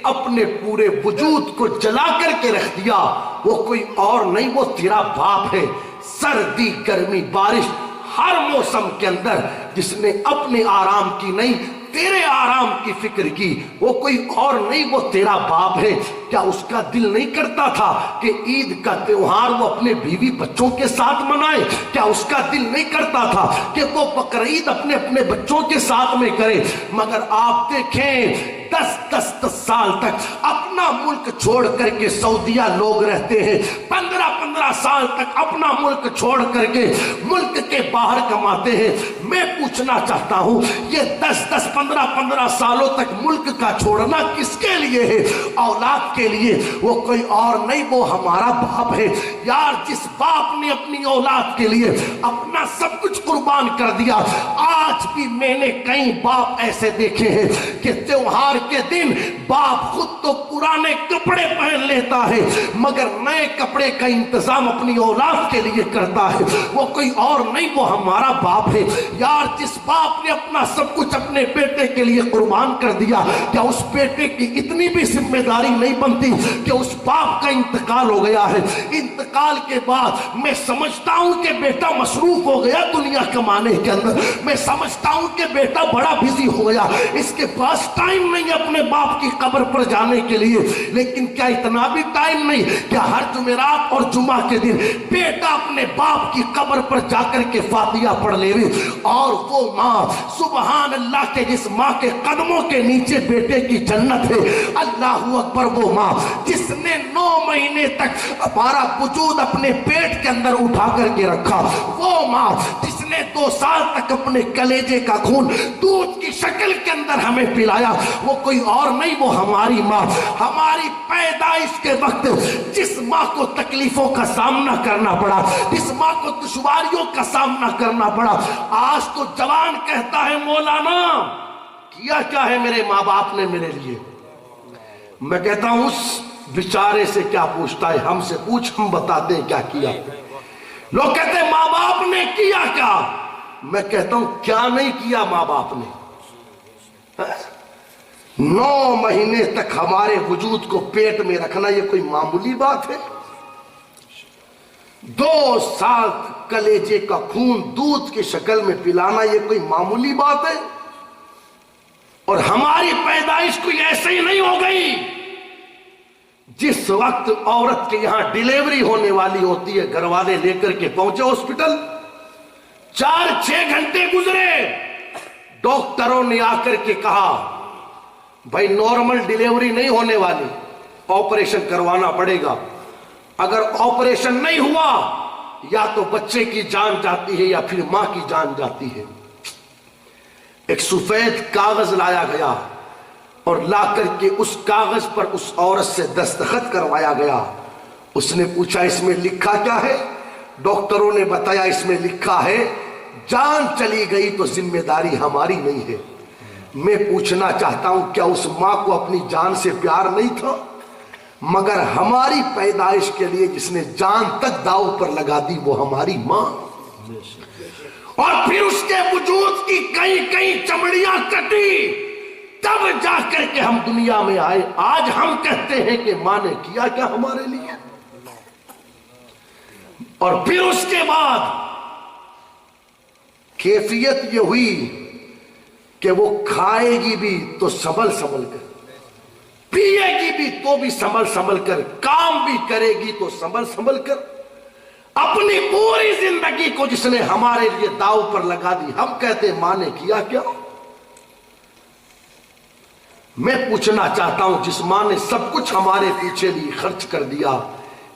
اپنے پورے وجود کو جلا کر کے رکھ دیا وہ کوئی اور نہیں، وہ تیرا باپ ہے۔ سردی گرمی بارش ہر موسم کے اندر جس نے اپنے آرام کی نہیں تیرے آرام کی فکر کی وہ کوئی اور نہیں، وہ تیرا باپ ہے۔ کیا اس کا دل نہیں کرتا تھا کہ عید کا تہوار وہ اپنے بیوی بچوں کے ساتھ منائے؟ کیا اس کا دل نہیں کرتا تھا کہ وہ بقرعید اپنے بچوں کے ساتھ میں کرے؟ مگر آپ دیکھیں 10 سال تک اپنا ملک چھوڑ کر کے سعودیہ لوگ رہتے ہیں، 15 سال تک اپنا ملک چھوڑ کر کے ملک کے باہر کماتے ہیں۔ میں پوچھنا چاہتا ہوں یہ 15 سالوں تک ملک کا چھوڑنا کس کے لیے ہے؟ اولاد کے لیے، وہ کوئی اور نہیں، وہ ہمارا باپ ہے۔ یار جس باپ نے اپنی اولاد کے لیے اپنا سب کچھ قربان کر دیا، آج بھی میں نے کئی باپ ایسے دیکھے ہیں کہ تہوار کے دن باپ خود تو پرانے کپڑے پہن لیتا ہے مگر نئے کپڑے کا انتظام اپنی اولاد کے لیے کرتا ہے، وہ کوئی اور نہیں، وہ ہمارا باپ ہے۔ یار جس باپ نے اپنا سب کچھ اپنے بیٹے کے لیے قربان کر دیا، کیا اس بیٹے کی اتنی بھی ذمہ داری نہیں بنتی کہ اس باپ کا انتقال ہو گیا ہے؟ انتقال کے بعد میں سمجھتا ہوں کہ بیٹا مصروف ہو گیا دنیا کمانے کے اندر، میں سمجھتا ہوں کہ بیٹا بڑا بزی ہو گیا، اس کے پاس ٹائم نہیں اپنے باپ کی قبر پر جانے کے لیے۔ لیکن کیا اتنا بھی ٹائم نہیں کہ ہر جمعرات اور جمعہ کے دن بیٹا اپنے باپ کی قبر پر جا کر کے فاتحہ پڑھ لے؟ اور وہ ماں سبحان اللہ کے جس ماں کے قدموں کے نیچے بیٹے کی جنت ہے، اللہ اکبر، وہ ماں جس نے 9 مہینے تک ہمارا وجود اپنے پیٹ کے اندر اٹھا کر کے رکھا، وہ ماں جس نے 2 سال تک اپنے کلیجے کا خون دودھ کی شکل کے اندر ہمیں پلایا، وہ کوئی اور نہیں، وہ ہماری ماں۔ ہماری پیدائش کے وقت جس ماں کو تکلیفوں کا سامنا کرنا پڑا، جس ماں کو دشواریوں کا سامنا کرنا پڑا، آج تو جوان کہتا ہے مولانا کیا کیا ہے میرے ماں باپ نے میرے لیے؟ میں کہتا ہوں اس بیچارے سے کیا پوچھتا ہے، ہم سے پوچھ، ہم بتاتے ہیں کیا کیا۔ لوگ کہتے ہیں ماں باپ نے کیا کیا، میں کہتا ہوں کیا نہیں کیا ماں باپ نے۔ 9 مہینے تک ہمارے وجود کو پیٹ میں رکھنا یہ کوئی معمولی بات ہے؟ 2 سال کلیجے کا خون دودھ کی شکل میں پلانا یہ کوئی معمولی بات ہے؟ اور ہماری پیدائش کوئی ایسے ہی نہیں ہو گئی۔ جس وقت عورت کے یہاں ڈیلیوری ہونے والی ہوتی ہے، گھر والے لے کر کے پہنچے ہاسپٹل، 4-6 گھنٹے گزرے، ڈاکٹروں نے آ کر کے کہا بھائی نارمل ڈیلیوری نہیں ہونے والی، آپریشن کروانا پڑے گا۔ اگر آپریشن نہیں ہوا یا تو بچے کی جان جاتی ہے یا پھر ماں کی جان جاتی ہے۔ ایک سفید کاغذ لایا گیا اور لا کر کے اس کاغذ پر اس عورت سے دستخط کروایا گیا۔ اس نے پوچھا اس میں لکھا کیا ہے؟ ڈاکٹروں نے بتایا اس میں لکھا ہے جان چلی گئی تو ذمہ داری ہماری نہیں ہے۔ میں پوچھنا چاہتا ہوں کیا اس ماں کو اپنی جان سے پیار نہیں تھا؟ مگر ہماری پیدائش کے لیے جس نے جان تک داؤ پر لگا دی وہ ہماری ماں، اور پھر اس کے وجود کی کئی چمڑیاں کٹی، تب جا کر کے ہم دنیا میں آئے۔ آج ہم کہتے ہیں کہ ماں نے کیا کیا ہمارے لیے؟ اور پھر اس کے بعد کیفیت یہ ہوئی کہ وہ کھائے گی بھی تو سنبھل کر، پیے گی بھی تو بھی سنبھل کر، کام بھی کرے گی تو سنبھل کر، اپنی پوری زندگی کو جس نے ہمارے لیے داؤ پر لگا دی۔ ہم کہتے ہیں ماں نے کیا کیا؟ میں پوچھنا چاہتا ہوں جس ماں نے سب کچھ ہمارے پیچھے لیے خرچ کر دیا،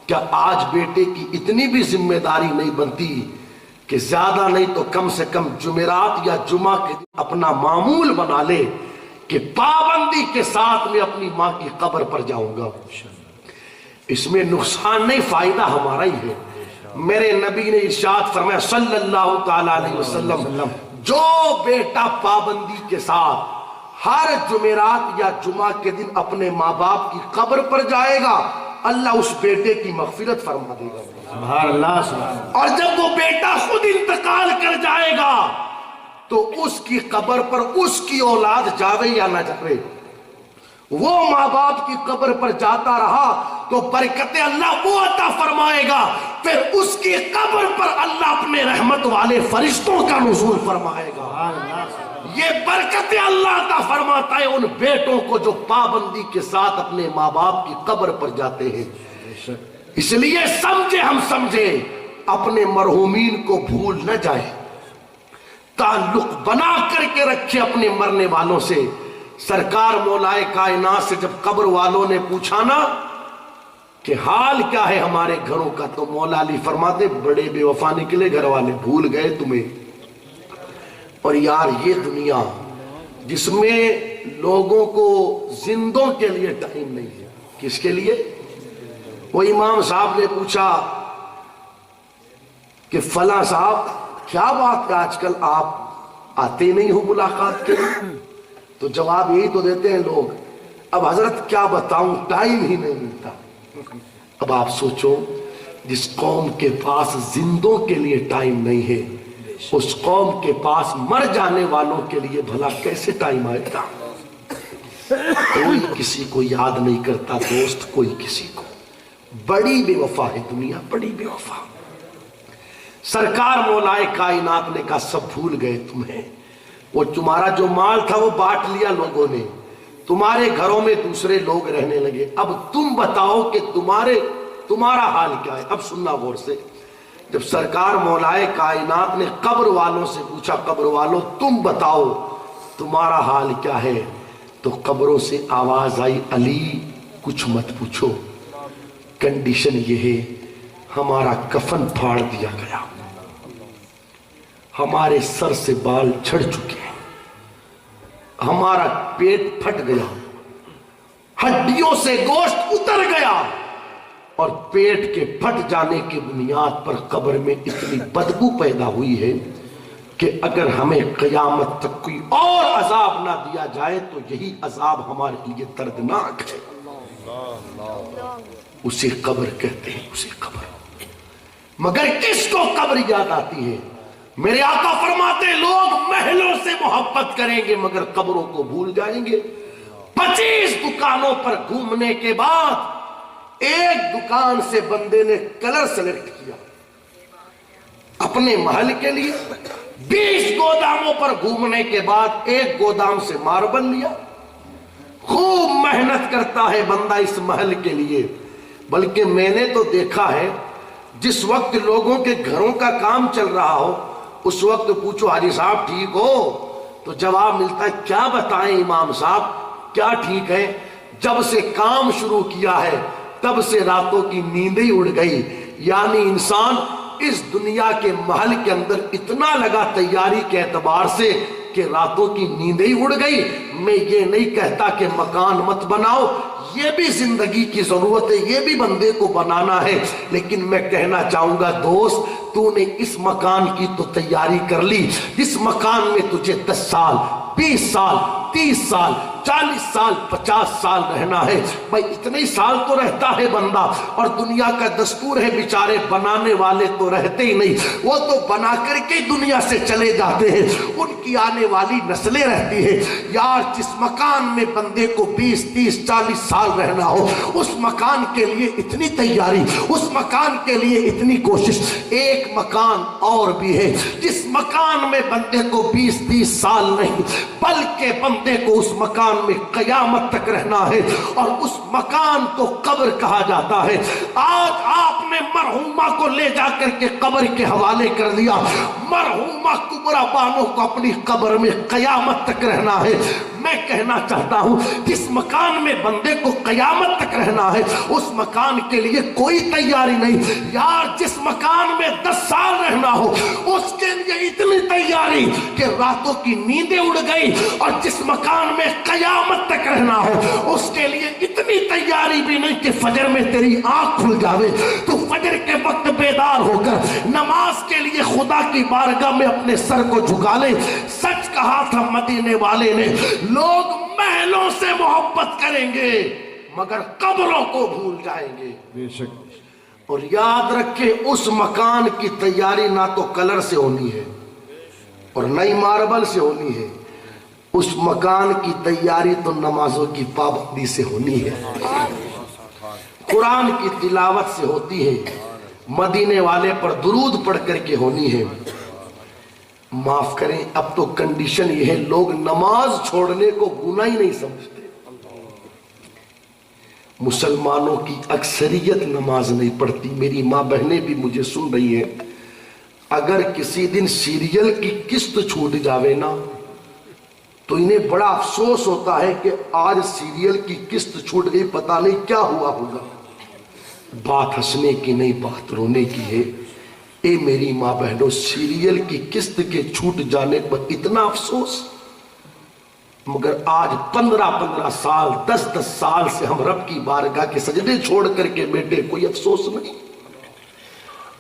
کیا آج بیٹے کی اتنی بھی ذمہ داری نہیں بنتی کہ زیادہ نہیں تو کم سے کم جمعرات یا جمعہ کے دن اپنا معمول بنا لے کہ پابندی کے ساتھ میں اپنی ماں کی قبر پر جاؤں گا؟ اس میں نقصان نہیں، فائدہ ہمارا ہی ہے۔ میرے نبی نے ارشاد فرمایا صلی اللہ تعالی علیہ وسلم، جو بیٹا پابندی کے ساتھ ہر جمعرات یا جمعہ کے دن اپنے ماں باپ کی قبر پر جائے گا اللہ اس بیٹے کی مغفرت فرما دے گا. سبحان اللہ سبحان اللہ. اور جب وہ بیٹا خود انتقال کر جائے گا تو اس کی قبر پر اس کی اولاد جاوے یا نہ جاوے، وہ ماں باپ کی قبر پر جاتا رہا تو برکت اللہ وہ عطا فرمائے گا، پھر اس کی قبر پر اللہ اپنے رحمت والے فرشتوں کا نزول فرمائے گا. سبحان اللہ سبحان اللہ. یہ برکت اللہ عطا فرماتا ہے ان بیٹوں کو جو پابندی کے ساتھ اپنے ماں باپ کی قبر پر جاتے ہیں. اس لیے سمجھے ہم سمجھے اپنے مرحومین کو بھول نہ جائے، تعلق بنا کر کے رکھے اپنے مرنے والوں سے. سرکار مولائے کائنات سے جب قبر والوں نے پوچھا نا کہ حال کیا ہے ہمارے گھروں کا، تو مولا علی فرماتے بڑے بے وفا نکلے گھر والے، بھول گئے تمہیں. اور یار یہ دنیا جس میں لوگوں کو زندوں کے لیے ٹائم نہیں ہے، کس کے لیے؟ وہ امام صاحب نے پوچھا کہ فلاں صاحب کیا بات ہے آج کل آپ آتے نہیں ہو ملاقات کے لیے؟ تو جواب یہی تو دیتے ہیں لوگ، اب حضرت کیا بتاؤں ٹائم ہی نہیں ملتا. اب آپ سوچو جس قوم کے پاس زندوں کے لیے ٹائم نہیں ہے، اس قوم کے پاس مر جانے والوں کے لیے بھلا کیسے ٹائم آئے گا؟ کوئی کسی کو یاد نہیں کرتا دوست، کوئی کسی کو. بڑی بے وفا ہے دنیا، بڑی بے وفا. سرکار مولائے کائنات نے کہا سب بھول گئے تمہیں، وہ تمہارا جو مال تھا وہ بانٹ لیا لوگوں نے، تمہارے گھروں میں دوسرے لوگ رہنے لگے، اب تم بتاؤ کہ تمہارا حال کیا ہے. اب سننا غور سے. جب سرکار مولائے کائنات نے قبر والوں سے پوچھا قبر والوں تم بتاؤ تمہارا حال کیا ہے، تو قبروں سے آواز آئی علی کچھ مت پوچھو، کنڈیشن یہ ہے ہمارا کفن پھاڑ دیا گیا، ہمارے سر سے بال جھڑ چکے ہیں، ہمارا پیٹ پھٹ گیا، ہڈیوں سے گوشت اتر گیا، اور پیٹ کے پھٹ جانے کی بنیاد پر قبر میں اتنی بدبو پیدا ہوئی ہے کہ اگر ہمیں قیامت تک کوئی اور عذاب نہ دیا جائے تو یہی عذاب ہمارے لیے دردناک ہے. اسے قبر کہتے ہیں، اسے قبر. مگر کس کو قبر یاد آتی ہے؟ میرے آقا فرماتے لوگ محلوں سے محبت کریں گے مگر قبروں کو بھول جائیں گے. 25 دکانوں پر گھومنے کے بعد ایک دکان سے بندے نے کلر سلیکٹ کیا اپنے محل کے لیے، 20 گوداموں پر گھومنے کے بعد ایک گودام سے ماربل لیا. خوب محنت کرتا ہے بندہ اس محل کے لیے. بلکہ میں نے تو دیکھا ہے جس وقت لوگوں کے گھروں کا کام چل رہا ہو اس وقت پوچھو حاجی صاحب ٹھیک ہو تو جواب ملتا ہے کیا بتائیں امام صاحب کیا ٹھیک ہے، جب سے کام شروع کیا ہے تب سے راتوں کی نیندیں اڑ گئی. یعنی انسان اس دنیا کے محل کے اندر اتنا لگا تیاری کے اعتبار سے کہ راتوں کی نیندیں اڑ گئی. میں یہ نہیں کہتا کہ مکان مت بناؤ، یہ بھی زندگی کی ضرورت ہے، یہ بھی بندے کو بنانا ہے، لیکن میں کہنا چاہوں گا دوست تو نے اس مکان کی تو تیاری کر لی جس مکان میں تجھے 10 سال 20 سال 30 سال 40 سال 50 سال رہنا ہے. بھائی اتنے سال تو رہتا ہے بندہ، اور دنیا کا دستور ہے بیچارے بنانے والے تو رہتے ہی نہیں، وہ تو بنا کر کے دنیا سے چلے جاتے ہیں، ان کی آنے والی نسلیں رہتی ہیں. یار جس مکان میں بندے کو 20 30 40 سال رہنا ہو اس مکان کے لیے اتنی تیاری، اس مکان کے لیے اتنی کوشش. ایک مکان اور بھی ہے جس مکان میں بندے کو 20 30 سال نہیں بلکہ بندے کو اس مکان میں قیامت تک رہنا ہے، اور اس مکان کو قبر کہا جاتا ہے. آج آپ نے مرحومہ کو لے جا کر کے قبر کے حوالے کر دیا. مرحومہ کبرا بانو کو اپنی قبر میں قیامت تک رہنا ہے. میں کہنا چاہتا ہوں جس مکان میں بندے کو قیامت تک رہنا ہے اس مکان کے لیے کوئی تیاری نہیں. یار جس مکان میں 10 سال رہنا ہو اس کے لیے اتنی تیاری کہ راتوں کی نیندیں اڑ گئی، اور جس مکان میں قیامت تک رہنا ہو اس کے لیے اتنی تیاری بھی نہیں کہ فجر میں تیری آنکھ کھل جاوے تو فجر کے وقت بیدار ہو کر نماز کے لیے خدا کی بارگاہ میں اپنے سر کو جھکا لے. سچ کہا تھا مدینے والے نے، لوگ محلوں سے محبت کریں گے مگر قبروں کو بھول جائیں گے۔ بے شک۔ اور یاد رکھے اس مکان کی تیاری نہ تو کلر سے ہونی ہے اور نہ ہی ماربل سے ہونی ہے، اس مکان کی تیاری تو نمازوں کی پابندی سے ہونی ہے، قرآن کی تلاوت سے ہوتی ہے، مدینے والے پر درود پڑھ کر کے ہونی ہے۔ معاف کریں، اب تو کنڈیشن یہ ہے لوگ نماز چھوڑنے کو گناہ ہی نہیں سمجھتے۔ مسلمانوں کی اکثریت نماز نہیں پڑھتی، میری ماں بہنیں بھی مجھے سن رہی ہیں، اگر کسی دن سیریل کی قسط چھوٹ جاوے نا تو انہیں بڑا افسوس ہوتا ہے کہ آج سیریل کی قسط چھوٹ گئی، پتہ نہیں کیا ہوا ہوگا۔ بات ہنسنے کی نہیں، بات رونے کی ہے۔ اے میری ماں بہنوں، سیریل کی قسط کے چھوٹ جانے پر اتنا افسوس، مگر آج 15 سال 10 سال سے ہم رب کی بارگاہ کے سجدے چھوڑ کر کے بیٹھے، کوئی افسوس نہیں۔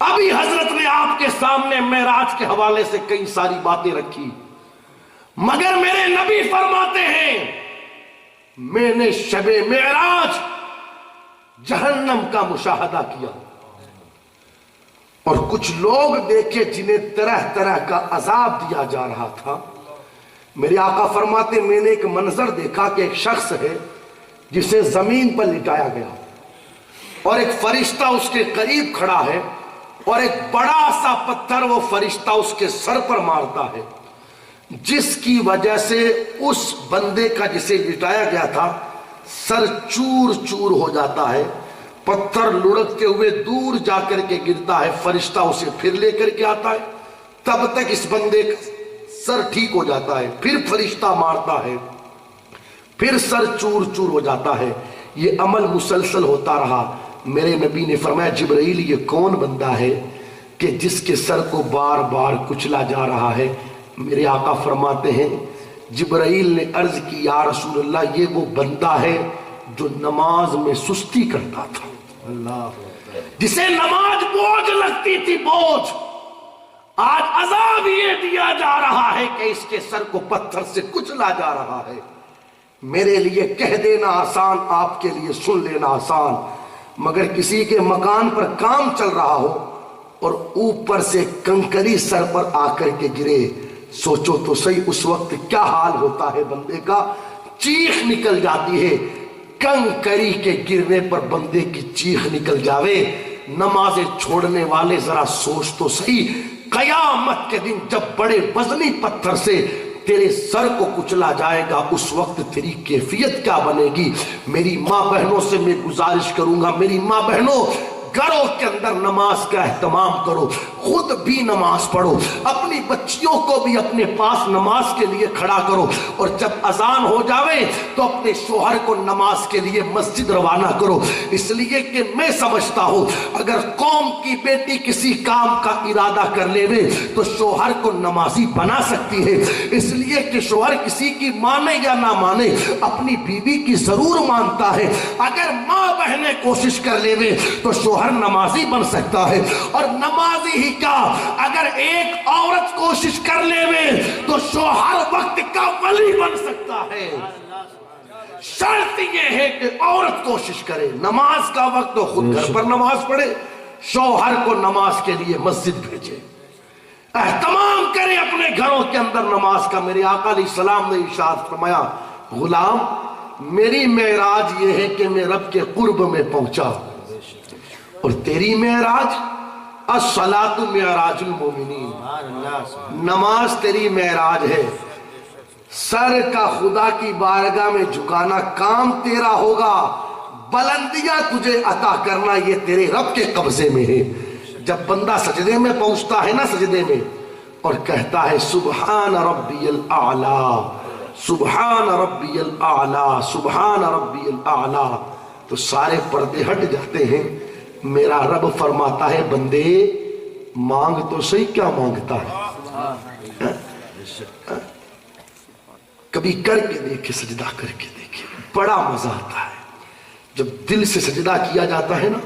ابھی حضرت نے آپ کے سامنے معراج کے حوالے سے کئی ساری باتیں رکھی، مگر میرے نبی فرماتے ہیں میں نے شب معراج جہنم کا مشاہدہ کیا، اور کچھ لوگ دیکھے جنہیں طرح طرح کا عذاب دیا جا رہا تھا۔ میرے آقا فرماتے میں نے ایک منظر دیکھا کہ ایک شخص ہے جسے زمین پر لٹایا گیا اور ایک فرشتہ اس کے قریب کھڑا ہے، اور ایک بڑا سا پتھر وہ فرشتہ اس کے سر پر مارتا ہے، جس کی وجہ سے اس بندے کا جسے لٹایا گیا تھا سر چور چور ہو جاتا ہے، پتھر لڑکتے ہوئے دور جا کر کے گرتا ہے، فرشتہ اسے پھر لے کر کے آتا ہے، تب تک اس بندے کا سر ٹھیک ہو جاتا ہے، پھر فرشتہ مارتا ہے، پھر سر چور چور ہو جاتا ہے۔ یہ عمل مسلسل ہوتا رہا۔ میرے نبی نے فرمایا جبرائیل یہ کون بندہ ہے کہ جس کے سر کو بار بار کچلا جا رہا ہے؟ میرے آقا فرماتے ہیں جبرائیل نے عرض کی یا رسول اللہ یہ وہ بندہ ہے جو نماز میں سستی کرتا تھا، جسے نماز بوجھ لگتی تھی، بوجھ۔ آج عذاب یہ دیا جا رہا ہے کہ اس کے سر کو پتھر سے کچلا جا رہا ہے۔ میرے لیے کہہ دینا آسان، آپ کے لیے سن لینا آسان، مگر کسی کے مکان پر کام چل رہا ہو اور اوپر سے کنکری سر پر آ کر کے گرے، سوچو تو صحیح اس وقت کیا حال ہوتا ہے بندے کا، چیخ نکل جاتی ہے۔ کنکری کے گرنے پر بندے کی چیخ نکل جاوے، نمازیں چھوڑنے والے ذرا سوچ تو صحیح، قیامت کے دن جب بڑے وزنی پتھر سے تیرے سر کو کچلا جائے گا اس وقت تیری کیفیت کیا بنے گی۔ میری ماں بہنوں سے میں گزارش کروں گا، میری ماں بہنوں گھروں کے اندر نماز کا اہتمام کرو، خود بھی نماز پڑھو، اپنی بچیوں کو بھی اپنے پاس نماز کے لیے کھڑا کرو، اور جب اذان ہو جاوے تو اپنے شوہر کو نماز کے لیے مسجد روانہ کرو، اس لیے کہ میں سمجھتا ہوں اگر قوم کی بیٹی کسی کام کا ارادہ کر لے تو شوہر کو نمازی بنا سکتی ہے، اس لیے کہ شوہر کسی کی مانے یا نہ مانے اپنی بیوی کی ضرور مانتا ہے۔ اگر ماں بہنیں کوشش کر لے تو شوہر نمازی بن سکتا ہے، اور نمازی ہی کیا اگر ایک عورت کوشش کر لے تو شوہر وقت کا ولی بن سکتا ہے۔ شرط یہ ہے کہ عورت کوشش کرے، نماز کا وقت تو خود گھر پر نماز پڑھے، شوہر کو نماز کے لیے مسجد بھیجے، اہتمام کرے اپنے گھروں کے اندر نماز کا۔ میرے آقا علیہ السلام نے ارشاد فرمایا غلام میری معراج یہ ہے کہ میں رب کے قرب میں پہنچا، اور تیری معراج الصلاۃ معراج المومنین، نماز تیری معراج ہے۔ سر کا خدا کی بارگاہ میں جھکانا کام تیرا ہوگا، بلندیاں تجھے عطا کرنا یہ تیرے رب کے قبضے میں ہے۔ جب بندہ سجدے میں پہنچتا ہے نا، سجدے میں، اور کہتا ہے سبحان ربی الاعلی سبحان ربی الاعلی سبحان ربی الاعلی، تو سارے پردے ہٹ جاتے ہیں۔ میرا رب فرماتا ہے بندے مانگ تو صحیح کیا مانگتا ہے، کبھی کر کے دیکھے، سجدہ کر کے دیکھے، بڑا مزہ آتا ہے۔ جب دل سے سجدہ کیا جاتا ہے نا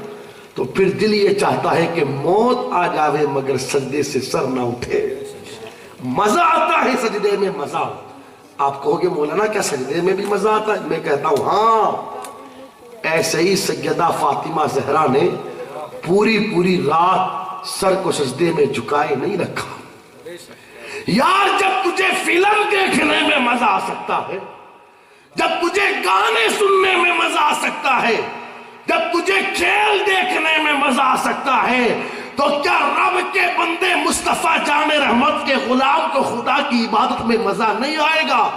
تو پھر دل یہ چاہتا ہے کہ موت آ جاوے مگر سجدے سے سر نہ اٹھے۔ مزہ آتا ہے سجدے میں، مزہ۔ آپ کہو گے مولانا کیا سجدے میں بھی مزہ آتا ہے؟ میں کہتا ہوں ہاں، ایسے ہی سیدہ فاطمہ زہرا نے پوری رات سر کو سجدے میں جھکائے نہیں رکھا. یار جب تجھے فلم دیکھنے میں مزہ آ سکتا ہے، جب تجھے گانے سننے میں مزہ آ سکتا ہے، جب تجھے کھیل دیکھنے میں مزہ آ سکتا ہے، تو کیا رب کے بندے مصطفیٰ جان رحمت کے غلام کو خدا کی عبادت میں مزہ نہیں آئے گا؟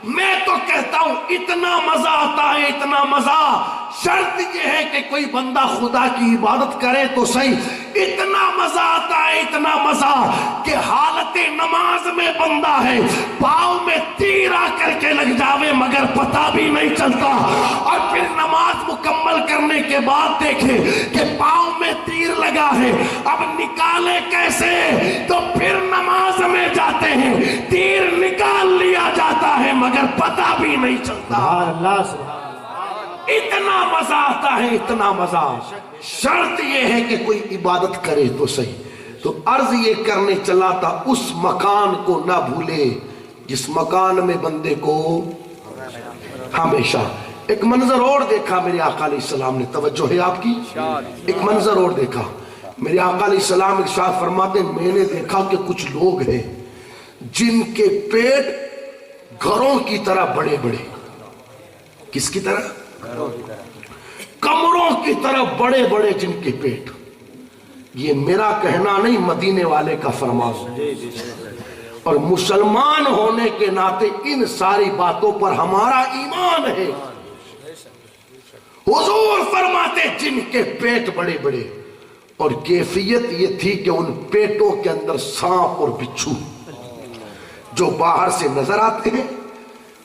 میں تو کہتا ہوں اتنا مزہ آتا ہے، اتنا مزہ. شرط یہ ہے کہ کوئی بندہ خدا کی عبادت کرے تو صحیح. اتنا مزہ آتا ہے، اتنا مزہ کہ حالت نماز میں بندہ ہے، پاؤں میں تیر آ کر کے لگ جاوے مگر پتہ بھی نہیں چلتا، اور پھر نماز مکمل کرنے کے بعد دیکھے کہ پاؤں میں تیر لگا ہے، اب نکالے کیسے؟ تو پھر نماز میں جاتے ہیں، تیر نکال لیا جاتا ہے مگر پتہ بھی نہیں چلتا. اللہ سبحان. اتنا مزہ آتا ہے، اتنا مزہ. شرط یہ ہے کہ کوئی عبادت کرے تو صحیح. تو عرض یہ کرنے چلا تھا اس مکان کو نہ بھولے جس مکان میں بندے کو ہمیشہ. ایک منظر اور دیکھا میرے آقا علیہ السلام نے، توجہ ہے آپ کی؟ ایک منظر اور دیکھا میرے آقا علیہ السلام ارشاد فرماتے ہیں میں نے دیکھا کہ کچھ لوگ ہیں جن کے پیٹ گھروں کی طرح بڑے بڑے. کس کی طرح؟ کمروں کی طرح بڑے بڑے جن کے پیٹ. یہ میرا کہنا نہیں، مدینے والے کا فرمان. اور مسلمان ہونے کے ناطے ان ساری باتوں پر ہمارا ایمان ہے. حضور فرماتے جن کے پیٹ بڑے بڑے، اور کیفیت یہ تھی کہ ان پیٹوں کے اندر سانپ اور بچھو جو باہر سے نظر آتے ہیں.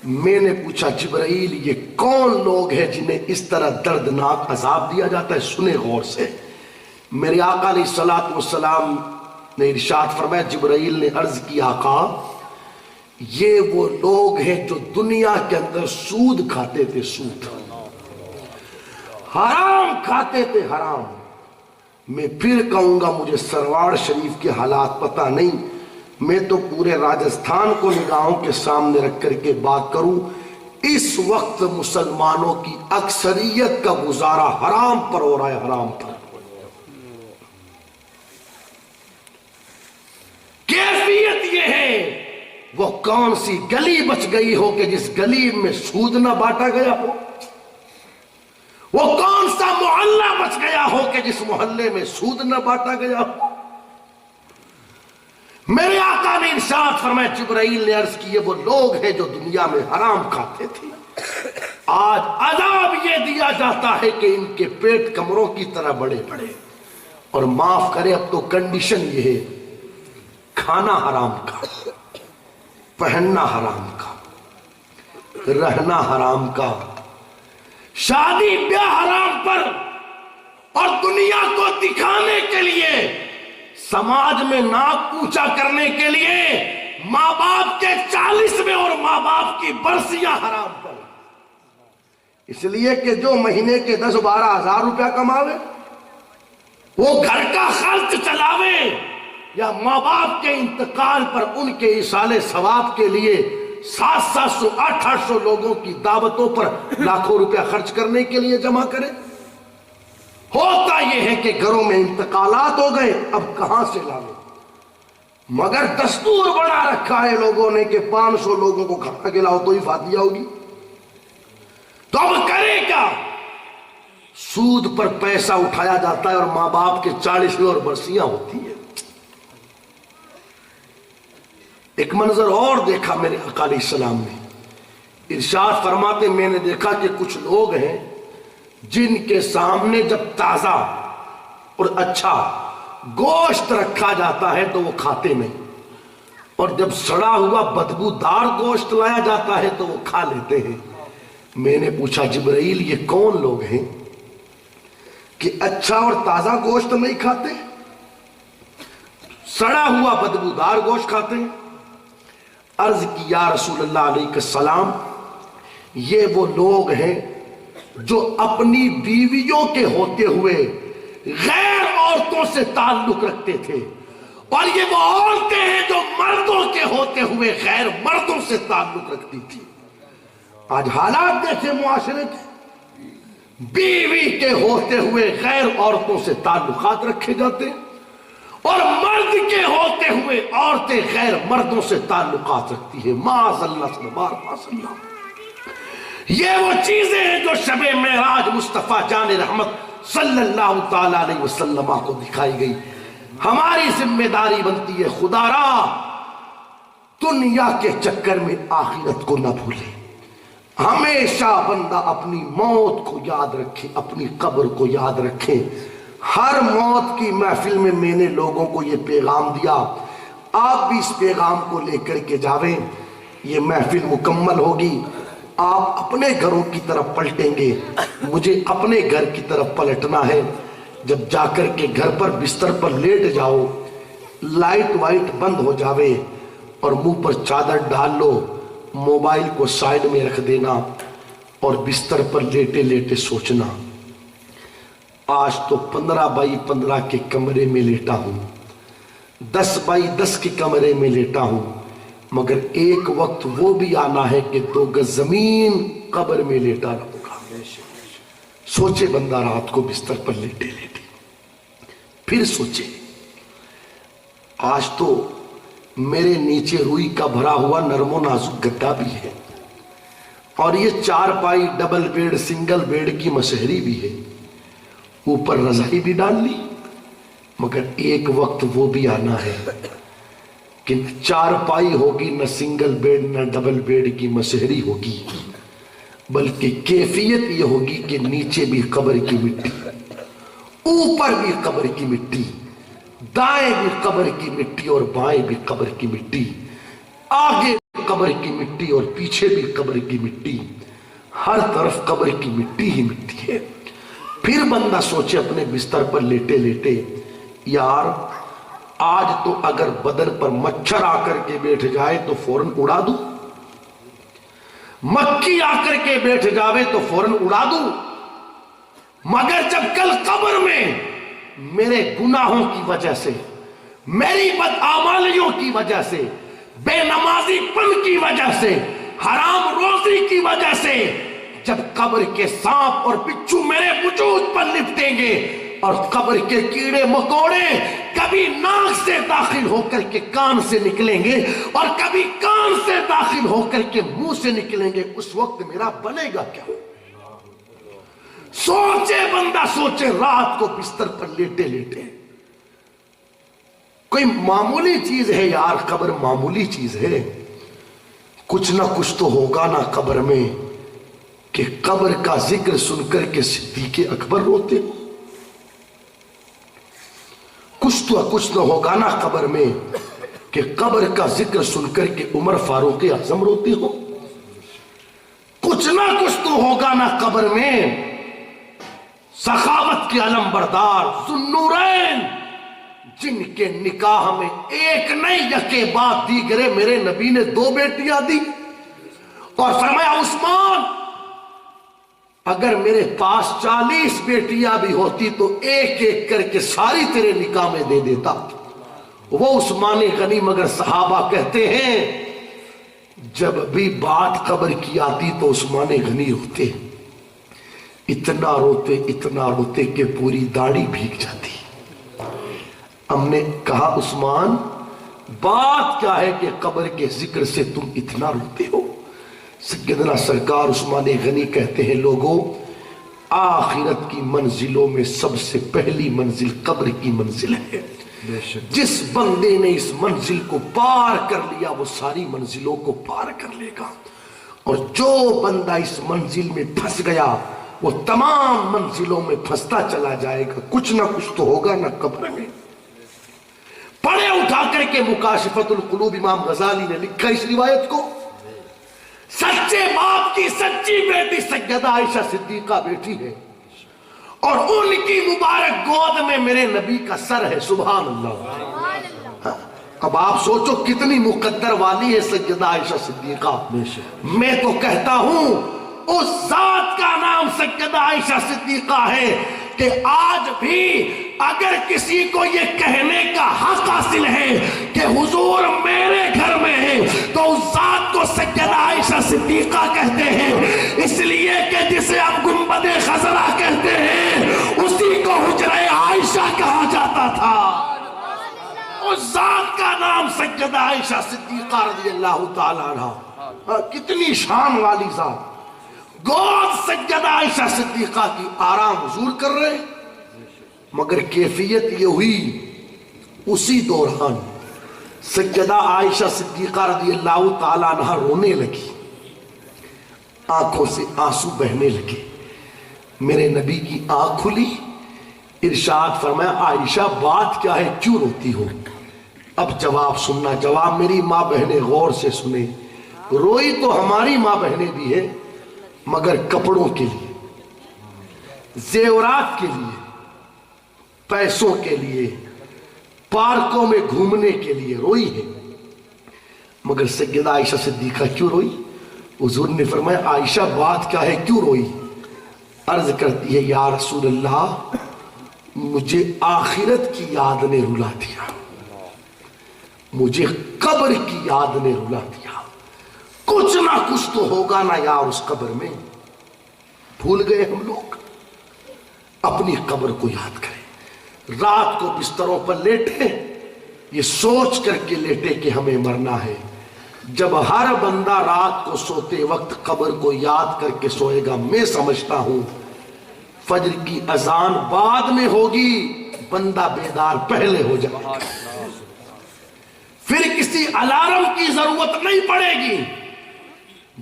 میں نے پوچھا جبرائیل یہ کون لوگ ہیں جنہیں اس طرح دردناک عذاب دیا جاتا ہے؟ سنیں غور سے. میرے آقا علیہ السلام نے ارشاد فرمایا، جبرائیل نے عرض کی آقا یہ وہ لوگ ہیں جو دنیا کے اندر سود کھاتے تھے، سود حرام کھاتے تھے، حرام. میں پھر کہوں گا مجھے سروار شریف کے حالات پتہ نہیں، میں تو پورے راجستھان کو نگاہوں کے سامنے رکھ کر کے بات کروں. اس وقت مسلمانوں کی اکثریت کا گزارا حرام پر ہو رہا ہے، حرام پر. کیفیت یہ ہے وہ کون سی گلی بچ گئی ہو کہ جس گلی میں سود نہ بانٹا گیا ہو؟ وہ کون سا محلہ بچ گیا ہو کہ جس محلے میں سود نہ بانٹا گیا ہو؟ میرے آقا نے ارشاد فرمایا، جبرائیل نے عرض کی یہ وہ لوگ ہیں جو دنیا میں حرام کھاتے تھے، آج عذاب یہ دیا جاتا ہے کہ ان کے پیٹ کمروں کی طرح بڑے بڑے. اور معاف کرے اب تو کنڈیشن یہ ہے، کھانا حرام کا، پہننا حرام کا، رہنا حرام کا، شادی بیاہ حرام پر. اور دنیا کو دکھانے کے لیے، سماج میں ناک اونچا کرنے کے لیے ماں باپ کے 40ویں اور ماں باپ کی برسیاں حرام پر. اس لیے کہ جو مہینے کے 10-12 ہزار روپیہ کماوے وہ گھر کا خرچ چلاوے، یا ماں باپ کے انتقال پر ان کے ایصال ثواب کے لیے 700 800 لوگوں کی دعوتوں پر لاکھوں روپیہ خرچ کرنے کے لیے جمع کرے. ہوتا یہ ہے کہ گھروں میں انتقالات ہو گئے، اب کہاں سے لاوے؟ مگر دستور بنا رکھا ہے لوگوں نے کہ 500 لوگوں کو کھانا کھلاؤ تو ہی فاتحہ ہوگی. تو اب کرے کیا؟ سود پر پیسہ اٹھایا جاتا ہے اور ماں باپ کے 40ویں اور برسیاں ہوتی ہیں. ایک منظر اور دیکھا میرے آقا علیہ السلام نے، ارشاد فرماتے میں نے دیکھا کہ کچھ لوگ ہیں جن کے سامنے جب تازہ اور اچھا گوشت رکھا جاتا ہے تو وہ کھاتے نہیں، اور جب سڑا ہوا بدبودار گوشت لایا جاتا ہے تو وہ کھا لیتے ہیں. میں نے پوچھا جبرائیل یہ کون لوگ ہیں کہ اچھا اور تازہ گوشت نہیں کھاتے، سڑا ہوا بدبودار گوشت کھاتے ہیں؟ عرض کی یا رسول اللہ علیہ السلام یہ وہ لوگ ہیں جو اپنی بیویوں کے ہوتے ہوئے غیر عورتوں سے تعلق رکھتے تھے، اور یہ وہ عورتیں ہیں جو مردوں کے ہوتے ہوئے غیر مردوں سے تعلق رکھتی تھی. آج حالات دیکھیں معاشرے کے، بیوی کے ہوتے ہوئے غیر عورتوں سے تعلقات رکھے جاتے ہیں، اور مرد کے ہوتے ہوئے عورتیں غیر مردوں سے تعلقات رکھتی ہیں۔ معاذ اللہ سے بار معاذ اللہ۔ یہ وہ چیزیں ہیں جو شب معراج مصطفیٰ جان رحمت صلی اللہ تعالی علیہ وسلم کو دکھائی گئی۔ ہماری ذمہ داری بنتی ہے خدا را دنیا کے چکر میں آخرت کو نہ بھولے، ہمیشہ بندہ اپنی موت کو یاد رکھے، اپنی قبر کو یاد رکھے۔ ہر موت کی محفل میں میں نے لوگوں کو یہ پیغام دیا، آپ بھی اس پیغام کو لے کر کے جاویں۔ یہ محفل مکمل ہوگی، آپ اپنے گھروں کی طرف پلٹیں گے، مجھے اپنے گھر کی طرف پلٹنا ہے۔ جب جا کر کے گھر پر بستر پر لیٹ جاؤ، لائٹ وائٹ بند ہو جاوے اور منہ پر چادر ڈال لو، موبائل کو سائیڈ میں رکھ دینا اور بستر پر لیٹے لیٹے سوچنا، آج تو 15x15 کے کمرے میں لیٹا ہوں، 10x10 کے کمرے میں لیٹا ہوں، مگر ایک وقت وہ بھی آنا ہے کہ 2 گز زمین قبر میں لیٹا رہوں گا۔ سوچے بندہ رات کو بستر پر لیٹے لیٹے، پھر سوچے آج تو میرے نیچے روئی کا بھرا ہوا نرم و نازک گدا بھی ہے، اور یہ 4 ڈبل بیڈ سنگل بیڈ کی مشہری بھی ہے، اوپر رضائی بھی ڈال لی، مگر ایک وقت وہ بھی آنا ہے کہ 4 ہوگی، نہ سنگل بیڈ نہ ڈبل بیڈ کی مشہری ہوگی، بلکہ کیفیت یہ ہوگی کہ نیچے بھی قبر کی مٹی، اوپر بھی قبر کی مٹی، دائیں بھی قبر کی مٹی اور بائیں بھی قبر کی مٹی، آگے بھی قبر کی مٹی اور پیچھے بھی قبر کی مٹی، ہر طرف قبر کی مٹی ہی مٹی ہے۔ پھر بندہ سوچے اپنے بستر پر لیٹے لیٹے، یار آج تو اگر بدن پر مچھر آ کر کے بیٹھ جائے تو فوراً اڑا دوں، مکھی آ کر کے بیٹھ جاوے تو فوراً اڑا دوں، مگر جب کل قبر میں میرے گناہوں کی وجہ سے، میری بدعمالیوں کی وجہ سے، بے نمازی پن کی وجہ سے، حرام روزی کی وجہ سے جب قبر کے سانپ اور بچھو میرے وجود پر لپٹیں گے اور قبر کے کیڑے مکوڑے کبھی ناک سے داخل ہو کر کے کان سے نکلیں گے اور کبھی کان سے داخل ہو کر کے منہ سے نکلیں گے، اس وقت میرا بنے گا کیا؟ سوچے بندہ سوچے رات کو بستر پر لیٹے لیٹے، کوئی معمولی چیز ہے یار، قبر معمولی چیز ہے، کچھ نہ کچھ تو ہوگا نا قبر میں کہ قبر کا ذکر سن کر کے صدیق اکبر روتے ہو، کچھ تو ہوگا نا قبر میں کہ قبر کا ذکر سن کر کے عمر فاروق اعظم روتے ہو، کچھ نہ کچھ تو ہوگا نا قبر میں سخاوت کے علم بردار ذوالنورین جن کے نکاح میں ایک نہیں یکے بعد دیگرے میرے نبی نے 2 بیٹیاں دی، اور فرمایا عثمان اگر میرے پاس 40 بیٹیاں بھی ہوتی تو ایک ایک کر کے ساری تیرے نکاح میں دے دیتا۔ وہ عثمان غنی، مگر صحابہ کہتے ہیں جب بھی بات قبر کی آتی تو عثمان غنی روتے، اتنا روتے کہ پوری داڑھی بھیگ جاتی۔ ہم نے کہا عثمان بات کیا ہے کہ قبر کے ذکر سے تم اتنا روتے ہو؟ سیدنا سرکار عثمان غنی کہتے ہیں لوگوں، آخرت کی منزلوں میں سب سے پہلی منزل قبر کی منزل ہے، جس بندے نے اس منزل کو پار کر لیا وہ ساری منزلوں کو پار کر لے گا، اور جو بندہ اس منزل میں پھنس گیا وہ تمام منزلوں میں پھنستا چلا جائے گا۔ کچھ نہ کچھ تو ہوگا نا قبر میں۔ پڑھے اٹھا کر کے مکاشفت القلوب، امام غزالی نے لکھا اس روایت کو، سچے باپ کی سچی بیٹی سیدہ عائشہ صدیقہ بیٹی ہے، اور ان کی مبارک گود میں میرے نبی کا سر ہے، سبحان اللہ۔ اب آپ سوچو کتنی مقدر والی ہے سیدہ عائشہ صدیقہ۔ میں تو کہتا ہوں اس ذات کا نام سیدہ عائشہ صدیقہ ہے کہ آج بھی اگر کسی کو یہ کہنے کا حق حاصل ہے کہ حضور میرے گھر میں ہے تو اس ذات کو سیدہ عائشہ صدیقہ کہتے ہیں، اس لیے کہ جسے ہم گنبد خضرا کہتے ہیں اسی کو حجرہ عائشہ کہا جاتا تھا۔ اس ذات کا نام سیدہ عائشہ صدیقہ رضی اللہ تعالیٰ عنہ، کتنی شان والی ذات۔ گود سیدہ عائشہ صدیقہ کی آرام حضور کر رہے، مگر کیفیت یہ ہوئی اسی دوران سیدہ عائشہ صدیقہ رضی اللہ تعالیٰ عنہ رونے لگی، آنکھوں سے آنسو بہنے لگے۔ میرے نبی کی آنکھ کھلی، ارشاد فرمایا عائشہ بات کیا ہے، کیوں روتی ہو؟ اب جواب سننا، جواب میری ماں بہنیں غور سے سنیں۔ روئی تو ہماری ماں بہنیں بھی ہے، مگر کپڑوں کے لیے، زیورات کے لیے، پیسوں کے لیے، پارکوں میں گھومنے کے لیے روئی ہے، مگر سیدہ عائشہ صدیقہ کیوں روئی؟ حضور نے فرمایا عائشہ بات کیا ہے، کیوں روئی؟ عرض کرتی ہے یا رسول اللہ مجھے آخرت کی یاد نے رلا دیا، مجھے قبر کی یاد نے رلا دیا، کچھ نہ کچھ تو ہوگا نا یار اس قبر میں۔ بھول گئے ہم لوگ، اپنی قبر کو یاد کریں۔ رات کو بستروں پر لیٹے، یہ سوچ کر کے لیٹے کہ ہمیں مرنا ہے۔ جب ہر بندہ رات کو سوتے وقت قبر کو یاد کر کے سوئے گا، میں سمجھتا ہوں فجر کی اذان بعد میں ہوگی، بندہ بیدار پہلے ہو جائے گا، پھر کسی الارم کی ضرورت نہیں پڑے گی،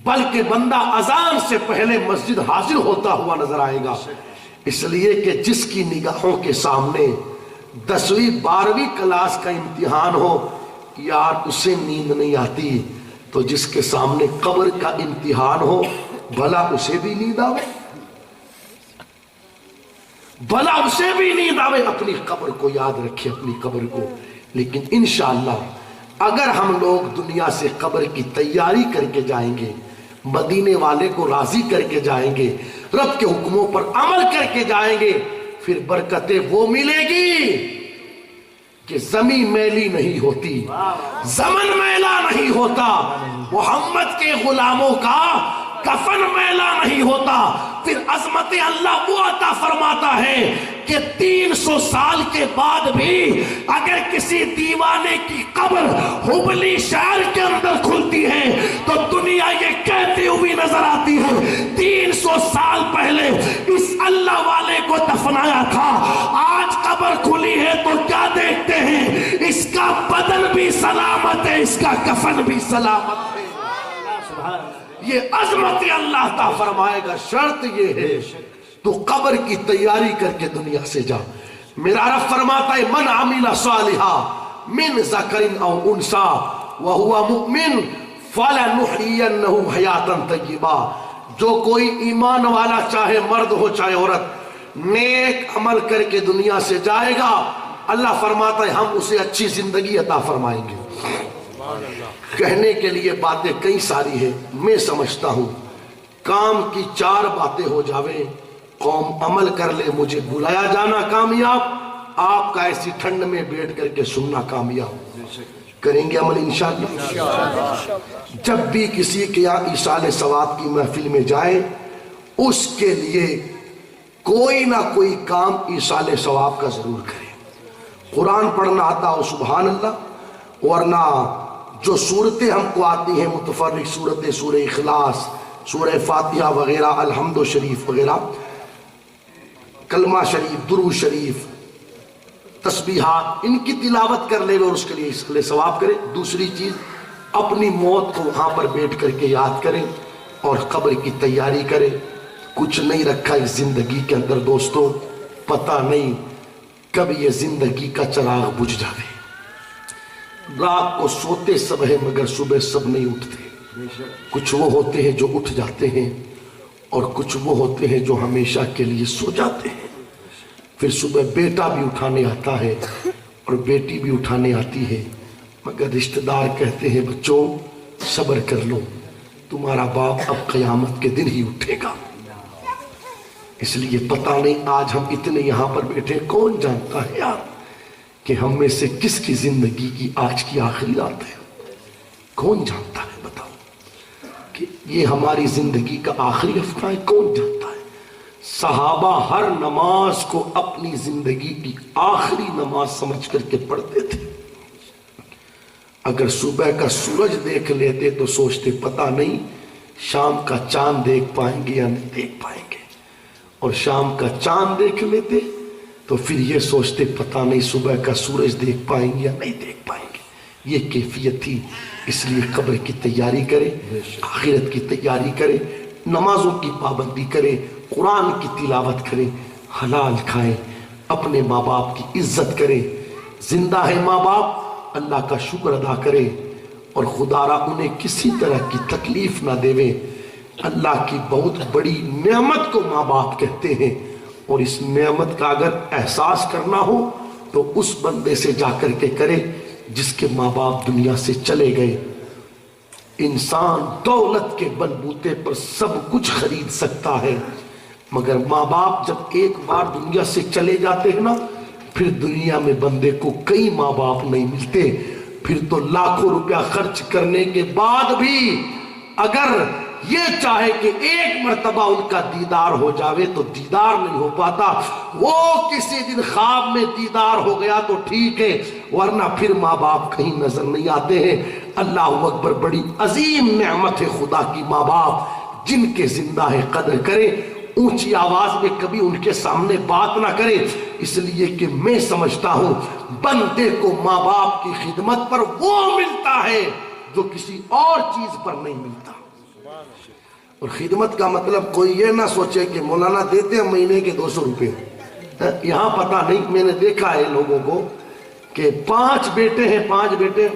بلکہ بندہ اذان سے پہلے مسجد حاضر ہوتا ہوا نظر آئے گا۔ اس لیے کہ جس کی نگاہوں کے سامنے 10ویں 12ویں کلاس کا امتحان ہو، یار اسے نیند نہیں آتی، تو جس کے سامنے قبر کا امتحان ہو بھلا اسے بھی نیند آوے، بھلا اسے بھی نیند آوے۔ اپنی قبر کو یاد رکھے، اپنی قبر کو۔ لیکن انشاءاللہ اگر ہم لوگ دنیا سے قبر کی تیاری کر کے جائیں گے، مدینے والے کو راضی کر کے جائیں گے، رب کے حکموں پر عمل کر کے جائیں گے، پھر برکتیں وہ ملے گی کہ زمین میلی نہیں ہوتی، زمن میلا نہیں ہوتا، محمد کے غلاموں کا کفن میلا نہیں ہوتا۔ پھر عظمت اللہ وہ عطا فرماتا ہے کہ 300 سال کے بعد بھی اگر کسی دیوانے کی قبر ہبلی شہر کے اندر کھلتی ہے تو دنیا یہ کہتی ہوئی نظر آتی ہے 300 سال پہلے اس اللہ والے کو دفنایا تھا۔ آج قبر کھلی ہے تو کیا دیکھتے ہیں؟ اس کا بدن بھی سلامت ہے، اس کا کفن بھی سلامت ہے۔ یہ عظمت اللہ عطا فرمائے گا، شرط یہ ہے تو قبر کی تیاری کر کے دنیا سے جا۔ میرا رب فرماتا ہے من عمل صالحا من ذکر او انثى وهو مؤمن فلنحيينه حیاتا طیبا، جو کوئی ایمان والا چاہے مرد ہو چاہے عورت، نیک عمل کر کے دنیا سے جائے گا، اللہ فرماتا ہے ہم اسے اچھی زندگی عطا فرمائیں گے۔ کہنے کے لیے باتیں کئی ساری ہیں، میں سمجھتا ہوں کام کی 4 باتیں ہو جاویں، قوم عمل کر لے، مجھے بلایا جانا کامیاب، آپ کا ایسی ٹھنڈ میں بیٹھ کر کے سننا کامیاب۔ کریں گے عمل انشاءاللہ۔ جب بھی کسی کے یہاں ایصال ثواب کی محفل میں جائے، اس کے لیے کوئی نہ کوئی کام ایصال ثواب کا ضرور کرے۔ قرآن پڑھنا آتا ہو سبحان اللہ، ورنہ جو صورتیں ہم کو آتی ہیں متفرق صورتیں، سورہ اخلاص، سورہ فاتحہ وغیرہ، الحمد شریف وغیرہ، کلمہ شریف، درود شریف، تسبیحات، ان کی تلاوت کر لے اور اس کے لیے ثواب کرے۔ دوسری چیز اپنی موت کو وہاں پر بیٹھ کر کے یاد کریں اور قبر کی تیاری کریں۔ کچھ نہیں رکھا اس زندگی کے اندر دوستوں، پتہ نہیں کب یہ زندگی کا چراغ بجھ جاوے۔ رات کو سوتے سب ہیں مگر صبح سب نہیں اٹھتے۔ کچھ وہ ہوتے ہیں جو اٹھ جاتے ہیں اور کچھ وہ ہوتے ہیں جو ہمیشہ کے لیے سو جاتے ہیں۔ پھر صبح بیٹا بھی اٹھانے آتا ہے اور بیٹی بھی اٹھانے آتی ہے، مگر رشتہ دار کہتے ہیں بچوں صبر کر لو، تمہارا باپ اب قیامت کے دن ہی اٹھے گا۔ اس لیے پتہ نہیں آج ہم اتنے یہاں پر بیٹھے، کون جانتا ہے یار کہ ہم میں سے کس کی زندگی کی آج کی آخری رات ہے؟ کون جانتا ہے؟ بتاؤ کہ یہ ہماری زندگی کا آخری ہفتہ ہے، کون جانتا ہے؟ صحابہ ہر نماز کو اپنی زندگی کی آخری نماز سمجھ کر کے پڑھتے تھے۔ اگر صبح کا سورج دیکھ لیتے تو سوچتے پتہ نہیں شام کا چاند دیکھ پائیں گے یا نہیں دیکھ پائیں گے، اور شام کا چاند دیکھ لیتے تو پھر یہ سوچتے پتہ نہیں صبح کا سورج دیکھ پائیں گے یا نہیں دیکھ پائیں گے۔ یہ کیفیت تھی۔ اس لیے قبر کی تیاری کرے، آخرت کی تیاری کرے، نمازوں کی پابندی کرے، قرآن کی تلاوت کرے، حلال کھائے، اپنے ماں باپ کی عزت کرے۔ زندہ ہے ماں باپ، اللہ کا شکر ادا کرے، اور خدا را انہیں کسی طرح کی تکلیف نہ دے۔ اللہ کی بہت بڑی نعمت کو ماں باپ کہتے ہیں، اور اس نعمت کا اگر احساس کرنا ہو تو اس بندے سے جا کر کے کرے جس کے ماں باپ دنیا سے چلے گئے۔ انسان دولت کے بلبوتے پر سب کچھ خرید سکتا ہے، مگر ماں باپ جب ایک بار دنیا سے چلے جاتے ہیں نا، پھر دنیا میں بندے کو کئی ماں باپ نہیں ملتے۔ پھر تو لاکھوں روپیہ خرچ کرنے کے بعد بھی اگر یہ چاہے کہ ایک مرتبہ ان کا دیدار ہو جاوے تو دیدار نہیں ہو پاتا۔ وہ کسی دن خواب میں دیدار ہو گیا تو ٹھیک ہے، ورنہ پھر ماں باپ کہیں نظر نہیں آتے ہیں۔ اللہ اکبر، بڑی عظیم نعمت ہے خدا کی ماں باپ، جن کے زندہ ہے قدر کرے، اونچی آواز میں کبھی ان کے سامنے بات نہ کرے، اس لیے کہ میں سمجھتا ہوں بندے کو ماں باپ کی خدمت پر وہ ملتا ہے جو کسی اور چیز پر نہیں ملتا۔ اور خدمت کا مطلب کوئی یہ نہ سوچے کہ مولانا دیتے ہیں مہینے کے 200 روپے۔ یہاں پتہ نہیں، میں نے دیکھا ہے لوگوں کو کہ 5 بیٹے ہیں، 5 بیٹے،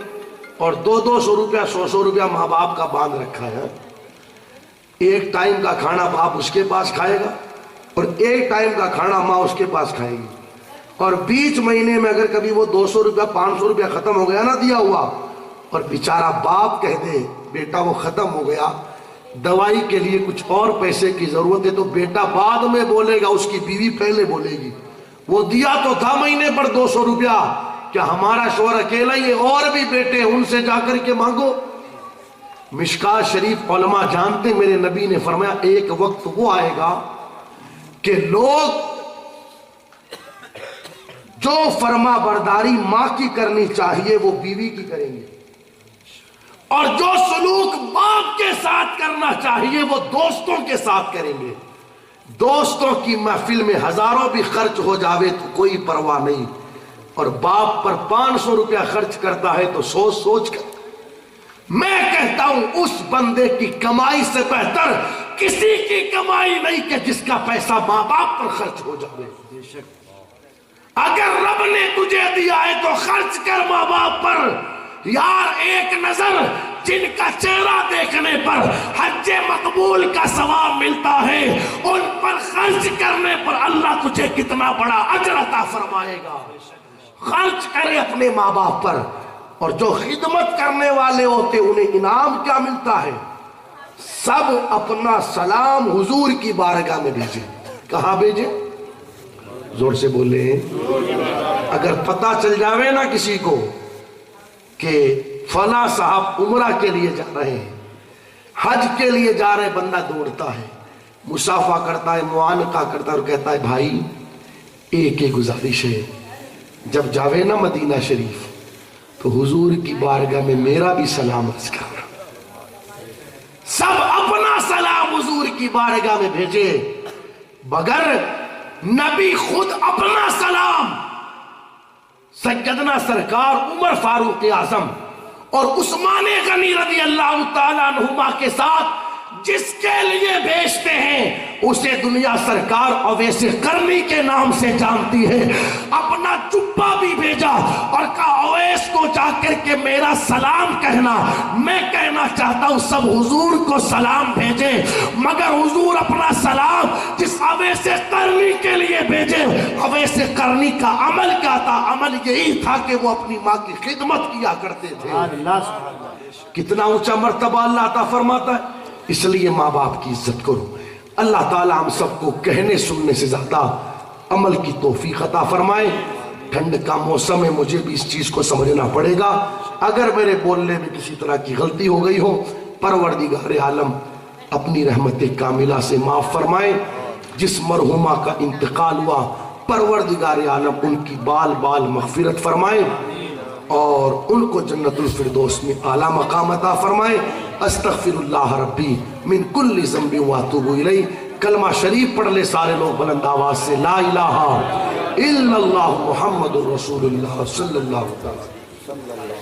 اور 200 روپیہ 100 روپیہ ماں باپ کا باندھ رکھا ہے۔ ایک ٹائم کا کھانا باپ اس کے پاس کھائے گا، اور ایک ٹائم کا کھانا ماں اس کے پاس کھائے گی، اور بیچ مہینے میں اگر کبھی وہ 200 روپیہ 500 روپیہ ختم ہو گیا نا دیا ہوا، اور بیچارہ باپ کہہ دے بیٹا وہ ختم ہو گیا، دوائی کے لیے کچھ اور پیسے کی ضرورت ہے، تو بیٹا بعد میں بولے گا، اس کی بیوی پہلے بولے گی وہ دیا تو تھا مہینے پر 200 روپیہ، کیا ہمارا شوہر اکیلا ہی ہے؟ اور بھی بیٹے ہیں، ان سے جا کر کے مانگو۔ مشکات شریف علماء جانتے ہیں، میرے نبی نے فرمایا ایک وقت وہ آئے گا کہ لوگ جو فرما برداری ماں کی کرنی چاہیے وہ بیوی کی کریں گے، اور جو سلوک باپ کے ساتھ کرنا چاہیے وہ دوستوں کے ساتھ کریں گے۔ دوستوں کی محفل میں ہزاروں بھی خرچ ہو جاوے تو کوئی پرواہ نہیں، اور باپ پر 500 روپیہ خرچ کرتا ہے تو سوچ سوچ کر میں کہتا ہوں اس بندے کی کمائی سے بہتر کسی کی کمائی نہیں کہ جس کا پیسہ ماں باپ پر خرچ ہو جائے۔ اگر رب نے تجھے دیا ہے تو خرچ کر ماں باپ پر۔ یار ایک نظر جن کا چہرہ دیکھنے پر حج مقبول کا ثواب ملتا ہے، ان پر خرچ کرنے پر اللہ تجھے کتنا بڑا اجر عطا فرمائے گا۔ خرچ کرے اپنے ماں باپ پر، اور جو خدمت کرنے والے ہوتے انہیں انعام کیا ملتا ہے؟ سب اپنا سلام حضور کی بارگاہ میں بھیجے۔ کہاں بھیجے؟ زور سے بولے۔ اگر پتہ چل جاوے نا کسی کو کہ فلاں صاحب عمرہ کے لیے جا رہے ہیں، حج کے لیے جا رہے، بندہ دوڑتا ہے، مصافحہ کرتا ہے، معانقہ کرتا ہے، اور کہتا ہے بھائی ایک ہی گزارش ہے، جب جاوے نا مدینہ شریف تو حضور کی بارگاہ میں میرا بھی سلام عرض کرنا۔ سب اپنا سلام حضور کی بارگاہ میں بھیجے، مگر نبی خود اپنا سلام سیدنا سرکار عمر فاروق اعظم اور عثمان غنی رضی اللہ تعالیٰ عنہما کے ساتھ جس کے لیے بھیجتے ہیں اسے دنیا سرکار اویس قرنی کے نام سے جانتی ہے۔ اپنا جبہ بھی بھیجا اور کہا اویس کو جا کر کے میرا سلام کہنا۔ میں کہنا چاہتا ہوں سب حضور کو سلام بھیجے، مگر حضور اپنا سلام جس اویس قرنی کے لیے بھیجے، اویس قرنی کا عمل کیا تھا؟ عمل یہی تھا کہ وہ اپنی ماں کی خدمت کیا کرتے تھے۔ کتنا اونچا مرتبہ اللہ عطا فرماتا ہے۔ اس لیے ماں باپ کی عزت کرو، اللہ تعالیٰ ہم سب کو کہنے سننے سے زیادہ عمل کی توفیق عطا فرمائے۔ ٹھنڈ کا موسم ہے، مجھے بھی اس چیز کو سمجھنا پڑے گا، اگر میرے بولنے میں کسی طرح کی غلطی ہو گئی ہو پروردگار عالم اپنی رحمت کاملہ سے معاف فرمائے۔ جس مرحومہ کا انتقال ہوا پروردگار عالم ان کی بال بال مغفرت فرمائے اور ان کو جنت الفردوس میں اعلیٰ مقام عطا فرمائے۔ استغفر اللہ ربی من کل ذنب واتوب الیہ۔ کلمہ شریف پڑھ لے سارے لوگ بلند آواز سے، لا الہ الا اللہ محمد رسول اللہ صلی اللہ علیہ وسلم۔